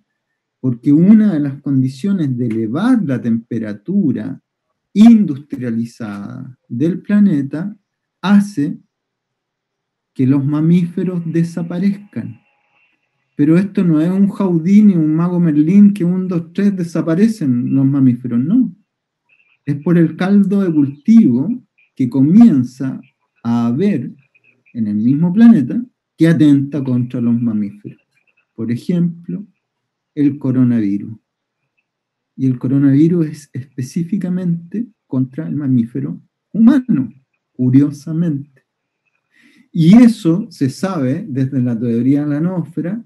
porque una de las condiciones de elevar la temperatura industrializada del planeta hace que los mamíferos desaparezcan. Pero esto no es un Houdini, un mago Merlín, que 1, 2, 3 desaparecen los mamíferos, no. Es por el caldo de cultivo que comienza a haber en el mismo planeta que atenta contra los mamíferos. Por ejemplo, el coronavirus. Y el coronavirus es específicamente contra el mamífero humano, curiosamente. Y eso se sabe desde la teoría de la noósfera,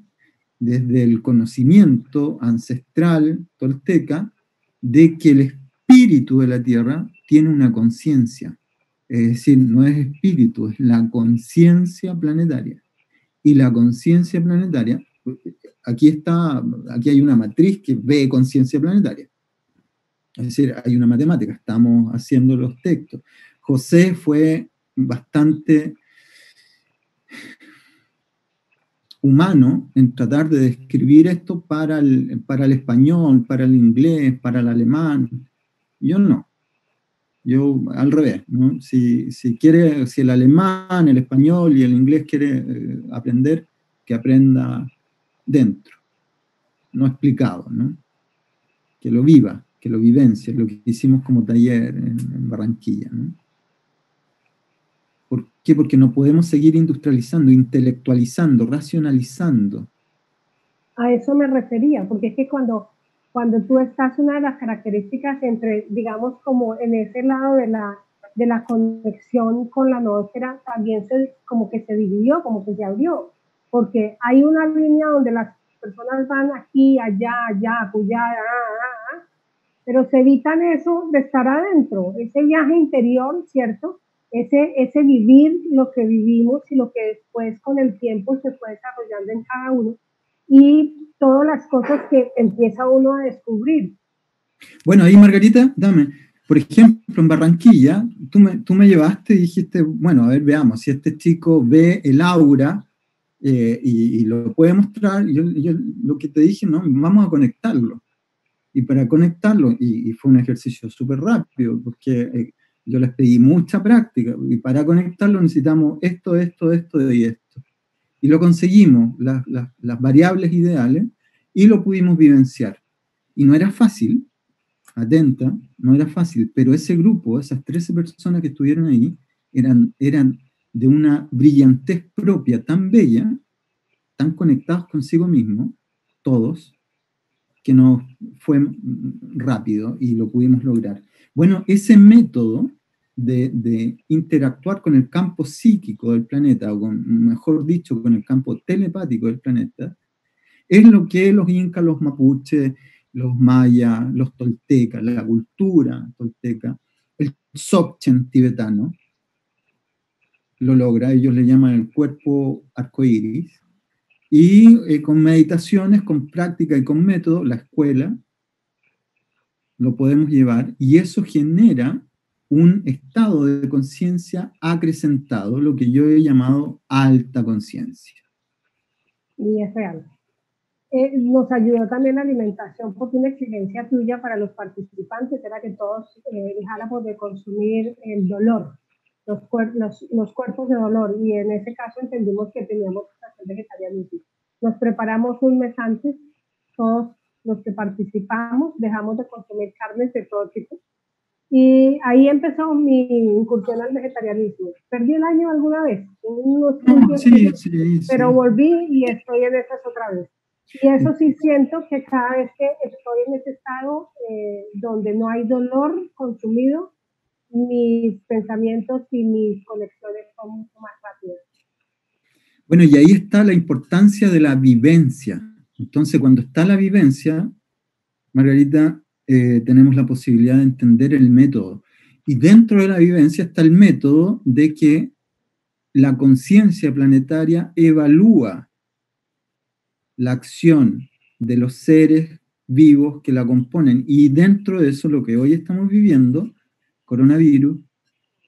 desde el conocimiento ancestral tolteca, de que el espíritu de la Tierra tiene una conciencia. Es decir, no es espíritu, es la conciencia planetaria. Y la conciencia planetaria, aquí hay una matriz que ve conciencia planetaria. Es decir, hay una matemática, estamos haciendo los textos. José fue bastante humano en tratar de describir esto para el español, para el inglés, para el alemán. Yo no. Yo al revés, ¿no? Si el alemán, el español y el inglés quiere aprender, que aprenda dentro, no explicado, ¿no? Que lo viva, que lo vivencie, lo que hicimos como taller en Barranquilla, ¿no? ¿Por qué? Porque no podemos seguir industrializando, intelectualizando, racionalizando. A eso me refería, porque es que cuando tú estás, una de las características entre, digamos, como en ese lado de la conexión con la noósfera, también como que se dividió, como que se abrió, porque hay una línea donde las personas van aquí, allá, allá, acullá, pero se evitan eso de estar adentro, ese viaje interior, ¿cierto? Ese vivir lo que vivimos y lo que después con el tiempo se fue desarrollando en cada uno y todas las cosas que empieza uno a descubrir. Bueno, ahí Margarita, dame, por ejemplo, en Barranquilla, tú me llevaste y dijiste, bueno, a ver, veamos, si este chico ve el aura y lo puede mostrar, yo lo que te dije, no, vamos a conectarlo. Y para conectarlo, y fue un ejercicio súper rápido, porque yo les pedí mucha práctica, y para conectarlo necesitamos esto, esto, esto y esto. Y lo conseguimos, las variables ideales, y lo pudimos vivenciar. Y no era fácil, atenta, no era fácil, pero ese grupo, esas 13 personas que estuvieron ahí, eran de una brillantez propia tan bella, tan conectados consigo mismos, todos, que nos fue rápido y lo pudimos lograr. Bueno, ese método de interactuar con el campo psíquico del planeta, o mejor dicho, con el campo telepático del planeta, es lo que los incas, los mapuches, los mayas, los toltecas, la cultura tolteca, el Dzogchen tibetano, lo logra, ellos le llaman el cuerpo arcoíris, y con meditaciones, con práctica y con método, la escuela lo podemos llevar, y eso genera un estado de conciencia acrecentado, lo que yo he llamado alta conciencia. Y es real. Nos ayudó también la alimentación, porque una exigencia tuya para los participantes era que todos dejáramos de consumir el dolor, los cuerpos de dolor, y en ese caso entendimos que teníamos que hacer vegetarianismo. Nos preparamos un mes antes, todos los que participamos dejamos de consumir carnes de todo tipo, y ahí empezó mi incursión al vegetarianismo. Perdí el año alguna vez, pero volví y estoy en esas otra vez. Y eso sí siento que cada vez que estoy en ese estado donde no hay dolor consumido, mis pensamientos y mis conexiones son mucho más rápidas. Bueno, y ahí está la importancia de la vivencia. Entonces, cuando está la vivencia, Margarita, tenemos la posibilidad de entender el método. Y dentro de la vivencia está el método de que la conciencia planetaria evalúa la acción de los seres vivos que la componen. Y dentro de eso, lo que hoy estamos viviendo, coronavirus,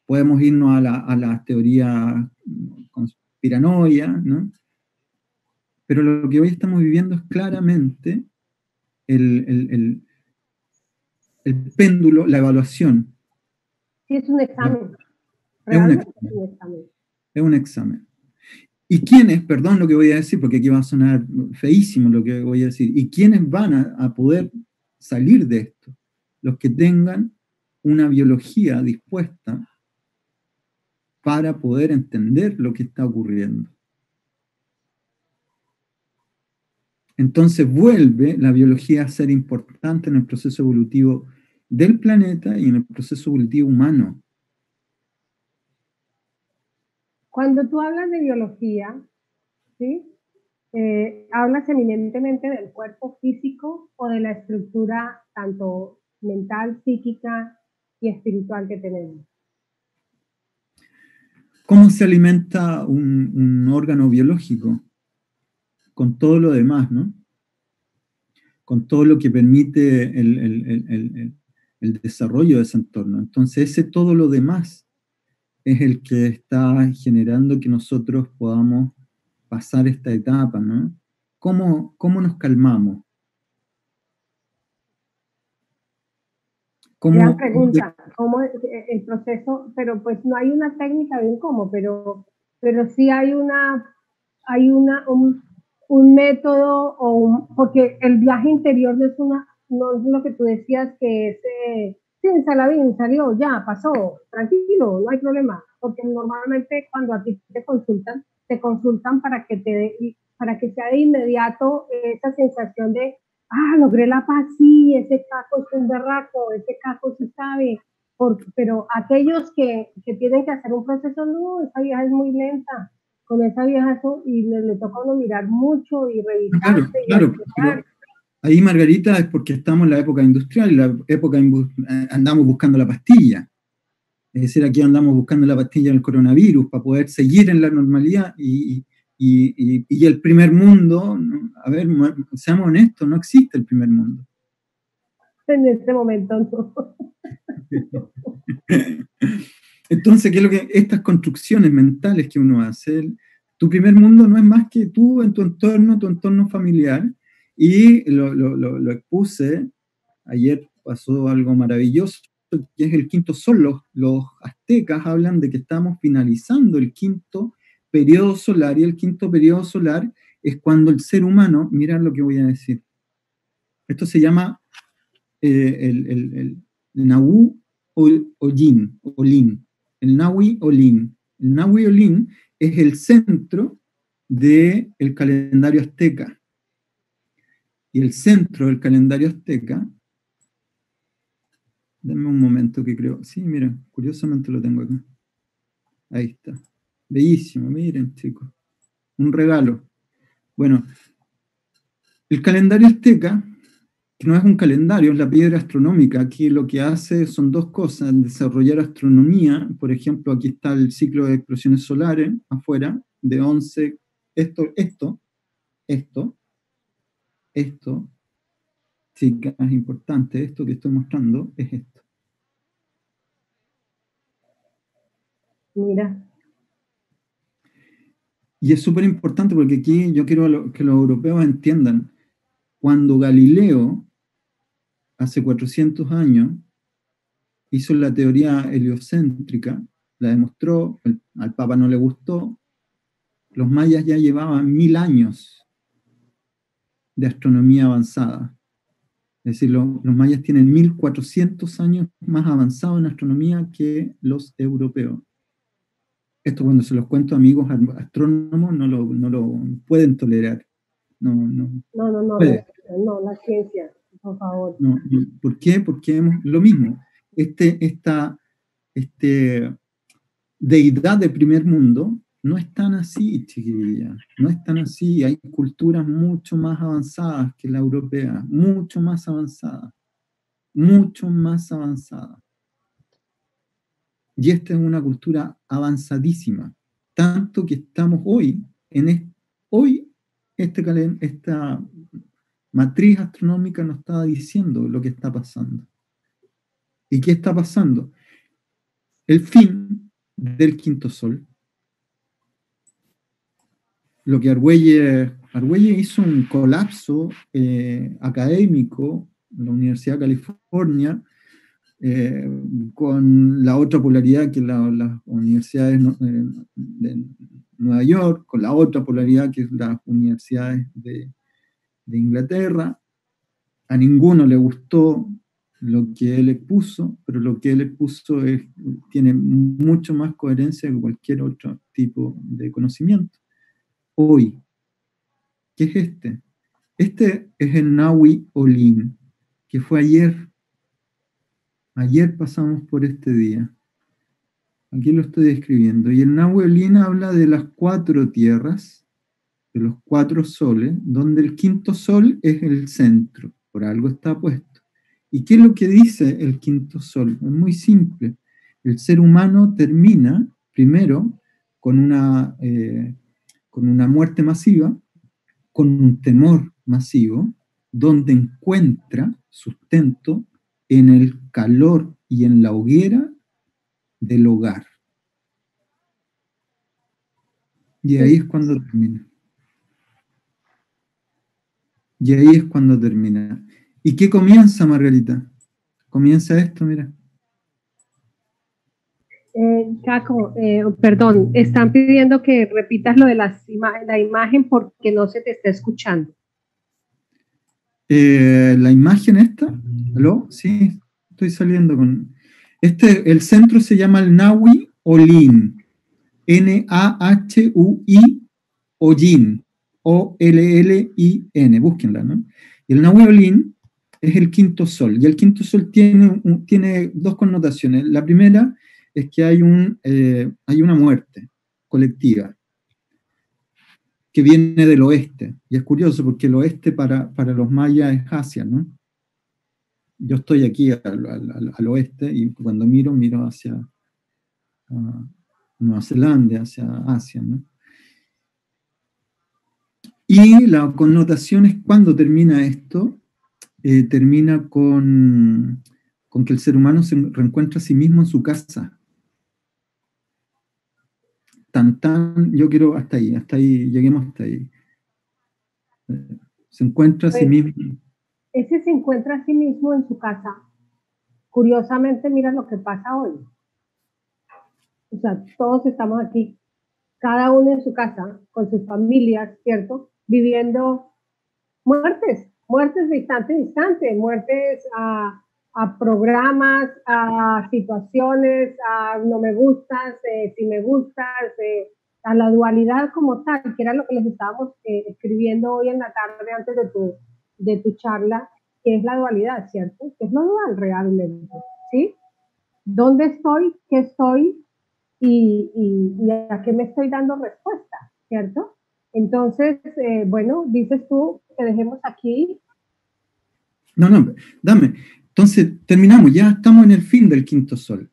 podemos irnos a las teorías conspiranoia, ¿no? Pero lo que hoy estamos viviendo es claramente el péndulo, la evaluación. Sí, es un examen. Es un examen. Es un examen. ¿Y quiénes, perdón lo que voy a decir, porque aquí va a sonar feísimo lo que voy a decir, y quiénes van a poder salir de esto? Los que tengan una biología dispuesta para poder entender lo que está ocurriendo. Entonces vuelve la biología a ser importante en el proceso evolutivo del planeta y en el proceso evolutivo humano. Cuando tú hablas de biología, ¿sí? ¿Hablas eminentemente del cuerpo físico o de la estructura tanto mental, psíquica y espiritual que tenemos? ¿Cómo se alimenta un órgano biológico? Con todo lo demás, ¿no? Con todo lo que permite el desarrollo de ese entorno. Entonces, ese todo lo demás es el que está generando que nosotros podamos pasar esta etapa, ¿no? ¿Cómo nos calmamos? Gran pregunta, ¿cómo el proceso? Pero pues no hay una técnica de un cómo, pero sí hay un método, porque el viaje interior no es lo que tú decías que es, sí, Saladín salió, ya pasó, tranquilo, no hay problema, porque normalmente cuando a ti te consultan para que sea de inmediato esa sensación de logré la paz, sí, ese caco es un berraco, ese caco sí sabe, pero aquellos que tienen que hacer un proceso, no, esa vieja es muy lenta, con esa vieja y le toca a uno mirar mucho y Claro, revisarse y claro, pero ahí, Margarita, es porque estamos en la época industrial, y la época andamos buscando la pastilla. Es decir, aquí andamos buscando la pastilla del coronavirus para poder seguir en la normalidad y el primer mundo, ¿no? A ver, seamos honestos, no existe el primer mundo. En este momento no. Entonces, ¿qué es lo que estas construcciones mentales que uno hace? Tu primer mundo no es más que tú en tu entorno familiar, y lo expuse. Ayer pasó algo maravilloso, que es el quinto sol. Los aztecas hablan de que estamos finalizando el quinto periodo solar, y el quinto periodo solar es cuando el ser humano, mira lo que voy a decir, esto se llama el Nahu Olin, el Nahui Olin. El Nahui Olin es el centro del calendario azteca. Y el centro del calendario azteca, denme un momento que creo, sí, mira, curiosamente lo tengo acá. Ahí está. Bellísimo, miren, chicos. Un regalo. Bueno, el calendario azteca, que no es un calendario, es la piedra astronómica. Aquí lo que hace son dos cosas: desarrollar astronomía. Por ejemplo, aquí está el ciclo de explosiones solares afuera, de 11, esto, sí, que es importante, esto que estoy mostrando es esto. Mira. Y es súper importante porque aquí yo quiero que los europeos entiendan, cuando Galileo, hace 400 años, hizo la teoría heliocéntrica, la demostró, al Papa no le gustó, los mayas ya llevaban 1000 años de astronomía avanzada. Es decir, los mayas tienen 1400 años más avanzados en astronomía que los europeos. Esto, cuando se los cuento a amigos astrónomos, no lo pueden tolerar. No, la ciencia, por favor. No, ¿por qué? Porque lo mismo. Esta deidad de primer mundo no es tan así, chiquilla. No es tan así. Hay culturas mucho más avanzadas que la europea, mucho más avanzadas. Mucho más avanzadas. Y esta es una cultura avanzadísima. Tanto que estamos hoy, esta matriz astronómica nos está diciendo lo que está pasando. ¿Y qué está pasando? El fin del quinto sol. Lo que Argüelles hizo un colapso académico en la Universidad de California, con la otra polaridad que las universidades de Nueva York, con la otra polaridad que es las universidades de Inglaterra. A ninguno le gustó lo que él expuso, pero lo que él expuso tiene mucho más coherencia que cualquier otro tipo de conocimiento. Hoy, ¿qué es este? Este es el Nahui Olin, que fue ayer. Ayer pasamos por este día. Aquí lo estoy describiendo. Y el Nahui Olin habla de las 4 tierras, de los 4 soles, donde el quinto sol es el centro. Por algo está puesto. ¿Y qué es lo que dice el quinto sol? Es muy simple. El ser humano termina primero con una muerte masiva, con un temor masivo, donde encuentra sustento en el calor y en la hoguera del hogar. Y ahí es cuando termina. Y ahí es cuando termina. ¿Y qué comienza, Margarita? Comienza esto, mira. Caco, perdón, están pidiendo que repitas lo de la imagen porque no se te está escuchando. La imagen esta, ¿aló? Sí, estoy saliendo con... el centro se llama el Nahui Olin, N-A-H-U-I Olin, O-L-L-I-N, búsquenla, ¿no? Y el Nahui Olin es el quinto sol, y el quinto sol tiene 2 connotaciones. La primera es que hay una muerte colectiva. que viene del oeste. Y es curioso porque el oeste para los mayas es Asia, ¿no? Yo estoy aquí al oeste y cuando miro hacia Nueva Zelanda, hacia Asia, ¿no? Y la connotación es cuando termina esto, termina con que el ser humano se reencuentra a sí mismo en su casa. Yo quiero hasta ahí, lleguemos hasta ahí. Se encuentra a sí mismo. Ese se encuentra a sí mismo en su casa. Curiosamente, mira lo que pasa hoy. O sea, todos estamos aquí, cada uno en su casa, con sus familias, ¿cierto? Viviendo muertes de instante en instante, muertes a programas, a situaciones, a no me gustas, si me gustas, a la dualidad como tal, que era lo que les estábamos escribiendo hoy en la tarde antes de tu charla, que es la dualidad, ¿cierto? Que es lo dual realmente, ¿sí? ¿Dónde estoy? ¿Qué estoy? Y a qué me estoy dando respuesta, ¿cierto? Entonces, bueno, dices tú que dejemos aquí. No, dame. Entonces, terminamos, ya estamos en el fin del quinto sol,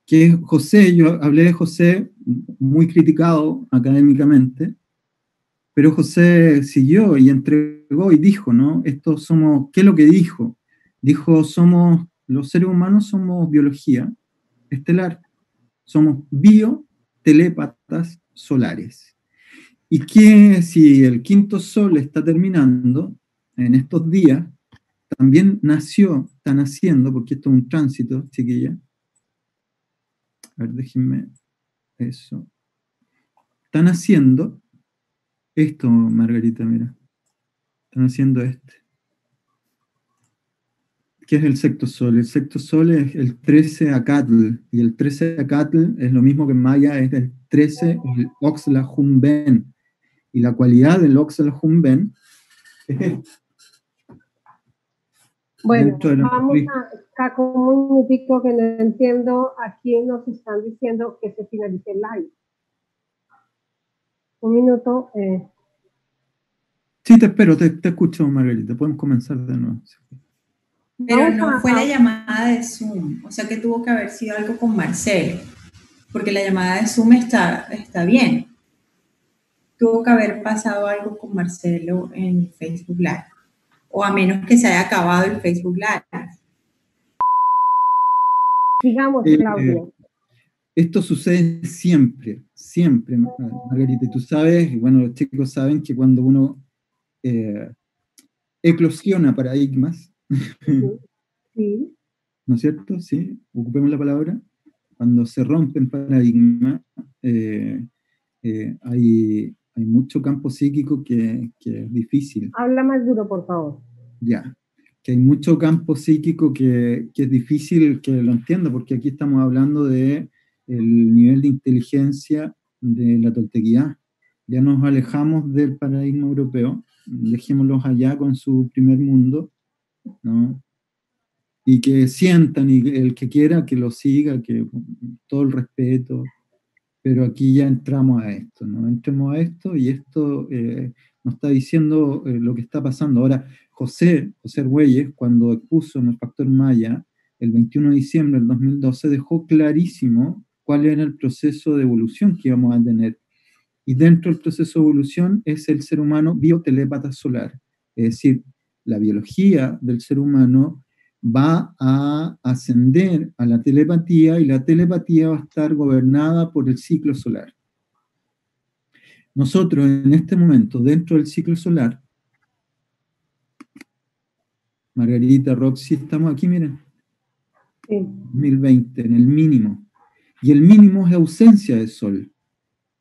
que es José. Yo hablé de José, muy criticado académicamente, pero José siguió y entregó y dijo, ¿no? ¿Qué es lo que dijo? Dijo, los seres humanos somos biología estelar, somos biotelépatas solares. Y que si el quinto sol está terminando en estos días, también está naciendo, porque esto es un tránsito, chiquilla. A ver, déjenme eso. Están haciendo esto, Margarita, mira. Están haciendo ¿Qué es el sexto sol? El sexto sol es el 13 Acatl, y el 13 Acatl es lo mismo que en maya, es el 13, el Oxlahumben. Y la cualidad del Oxlahumben es esto. Bueno, vamos acá con un minutito que no entiendo. Aquí nos están diciendo que se finalice el live. Un minuto. Sí, te espero, te escucho, Margarita. Podemos comenzar de nuevo. Pero no fue la llamada de Zoom, o sea que tuvo que haber sido algo con Marcelo, porque la llamada de Zoom está bien. Tuvo que haber pasado algo con Marcelo en Facebook Live, o a menos que se haya acabado el Facebook Live. Digamos, Claudio. Esto sucede siempre, Margarita. Y tú sabes, bueno, los chicos saben que cuando uno eclosiona paradigmas, sí. ¿No es cierto? Sí, ocupemos la palabra. Cuando se rompen paradigmas, hay mucho campo psíquico que es difícil. Habla más duro, por favor. Ya, que hay mucho campo psíquico que es difícil que lo entienda, porque aquí estamos hablando de el nivel de inteligencia de la toltequidad. Ya nos alejamos del paradigma europeo, dejémoslos allá con su primer mundo, ¿no? Y que sientan, y el que quiera que lo siga, que todo el respeto, pero aquí ya entramos a esto, ¿no? Entremos a esto, y esto nos está diciendo lo que está pasando. Ahora, José Argüelles, cuando expuso en el Factor Maya, el 21 de diciembre del 2012, dejó clarísimo cuál era el proceso de evolución que íbamos a tener. Y dentro del proceso de evolución es el ser humano biotelépata solar. Es decir, la biología del ser humano va a ascender a la telepatía, y la telepatía va a estar gobernada por el ciclo solar. Nosotros en este momento, dentro del ciclo solar, Margarita, Roxy, estamos aquí, miren, 2020, en el mínimo. Y el mínimo es ausencia de sol.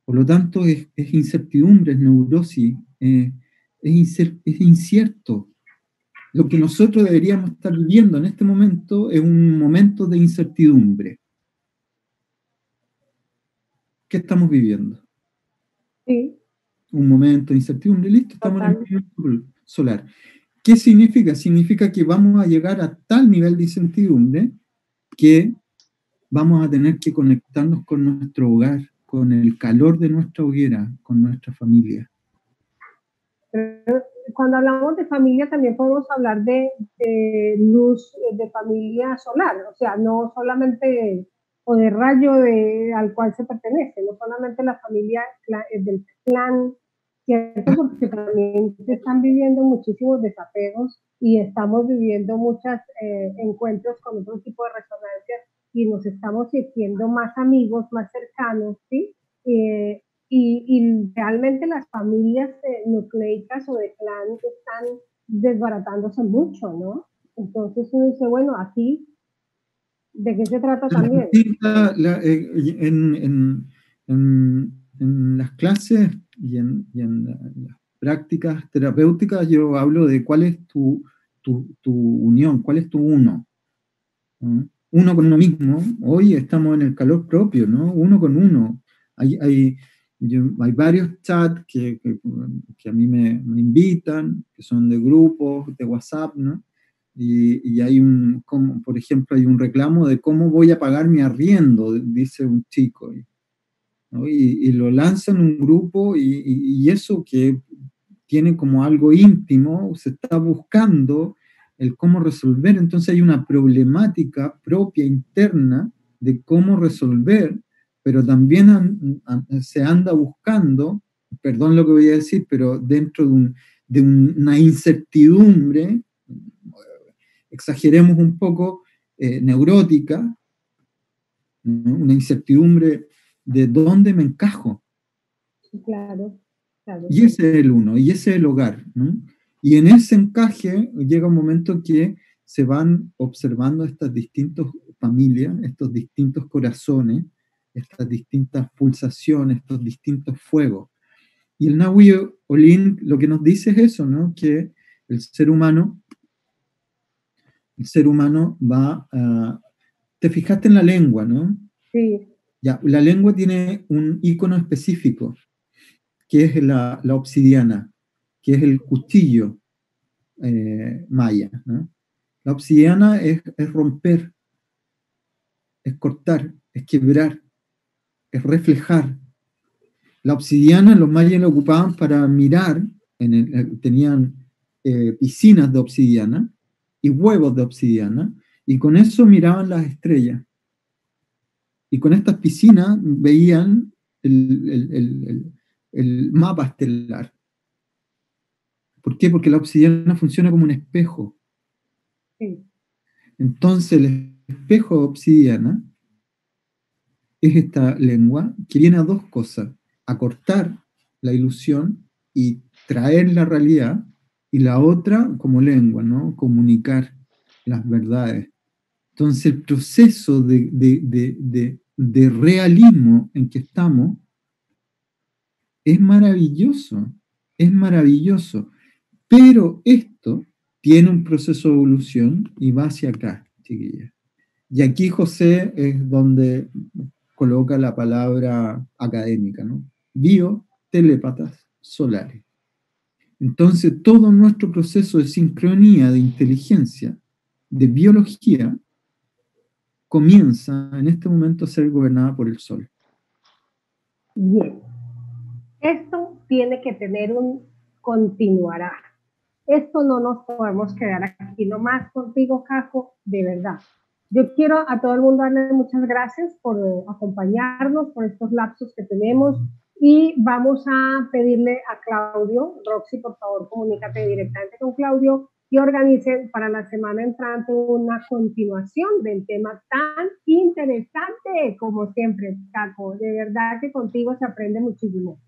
Por lo tanto, es incertidumbre, es neurosis, es incierto. Lo que nosotros deberíamos estar viviendo en este momento es un momento de incertidumbre. ¿Qué estamos viviendo? Sí. Un momento de incertidumbre, listo, estamos en el momento solar. ¿Qué significa? Significa que vamos a llegar a tal nivel de incertidumbre que vamos a tener que conectarnos con nuestro hogar, con el calor de nuestra hoguera, con nuestra familia. Pero cuando hablamos de familia también podemos hablar de luz de familia solar, o sea, no solamente, o de rayo al cual se pertenece, no solamente la familia del clan, ¿cierto? Porque también se están viviendo muchísimos desapegos y estamos viviendo muchos encuentros con otro tipo de resonancias y nos estamos sintiendo más amigos, más cercanos, ¿sí? Y realmente las familias nucleicas o de clan están desbaratándose mucho, ¿no? Entonces uno dice, bueno, aquí, ¿de qué se trata también? En las clases y en las prácticas terapéuticas yo hablo de cuál es tu unión, cuál es tu uno, ¿no? Uno con uno mismo. Hoy estamos en el calor propio, ¿no? Uno con uno. Hay varios chats que a mí me invitan, que son de grupos, de WhatsApp, ¿no? Y hay por ejemplo, hay un reclamo de cómo voy a pagar mi arriendo, dice un chico, ¿no? Y lo lanza en un grupo y eso que tiene como algo íntimo, se está buscando el cómo resolver, entonces hay una problemática propia interna de cómo resolver, pero también se anda buscando, perdón lo que voy a decir, pero dentro de una incertidumbre, exageremos un poco, neurótica, ¿no? Una incertidumbre de dónde me encajo. Claro, claro. Y ese es el uno, y ese es el hogar, ¿no? Y en ese encaje llega un momento que se van observando estas distintas familias, estos distintos corazones, estas distintas pulsaciones, estos distintos fuegos. Y el Nahui Olin lo que nos dice es eso, ¿no? Que el ser humano va a... Te fijaste en la lengua, ¿no? Sí. Ya, la lengua tiene un icono específico, que es la obsidiana, que es el cuchillo maya, ¿no? La obsidiana es romper, es cortar, es quebrar, es reflejar. La obsidiana los mayas la ocupaban para mirar, tenían piscinas de obsidiana y huevos de obsidiana, y con eso miraban las estrellas. Y con estas piscinas veían el mapa estelar. ¿Por qué? Porque la obsidiana funciona como un espejo. Sí. Entonces el espejo de obsidiana es esta lengua que viene a dos cosas: a cortar la ilusión y traer la realidad, y la otra como lengua, ¿no? Comunicar las verdades. Entonces el proceso de realismo en que estamos es maravilloso, pero esto tiene un proceso de evolución y va hacia acá, chiquillas. Y aquí José es donde coloca la palabra académica, ¿no? Biotelépatas solares. Entonces, todo nuestro proceso de sincronía, de inteligencia, de biología, comienza en este momento a ser gobernada por el Sol. Bien. Esto tiene que tener un continuará. Esto no nos podemos quedar aquí nomás contigo, Caco, de verdad. Yo quiero a todo el mundo darle muchas gracias por acompañarnos, por estos lapsos que tenemos, y vamos a pedirle a Claudio, Roxy, por favor, comunícate directamente con Claudio y organicen para la semana entrante una continuación del tema tan interesante como siempre, Caco. De verdad que contigo se aprende muchísimo.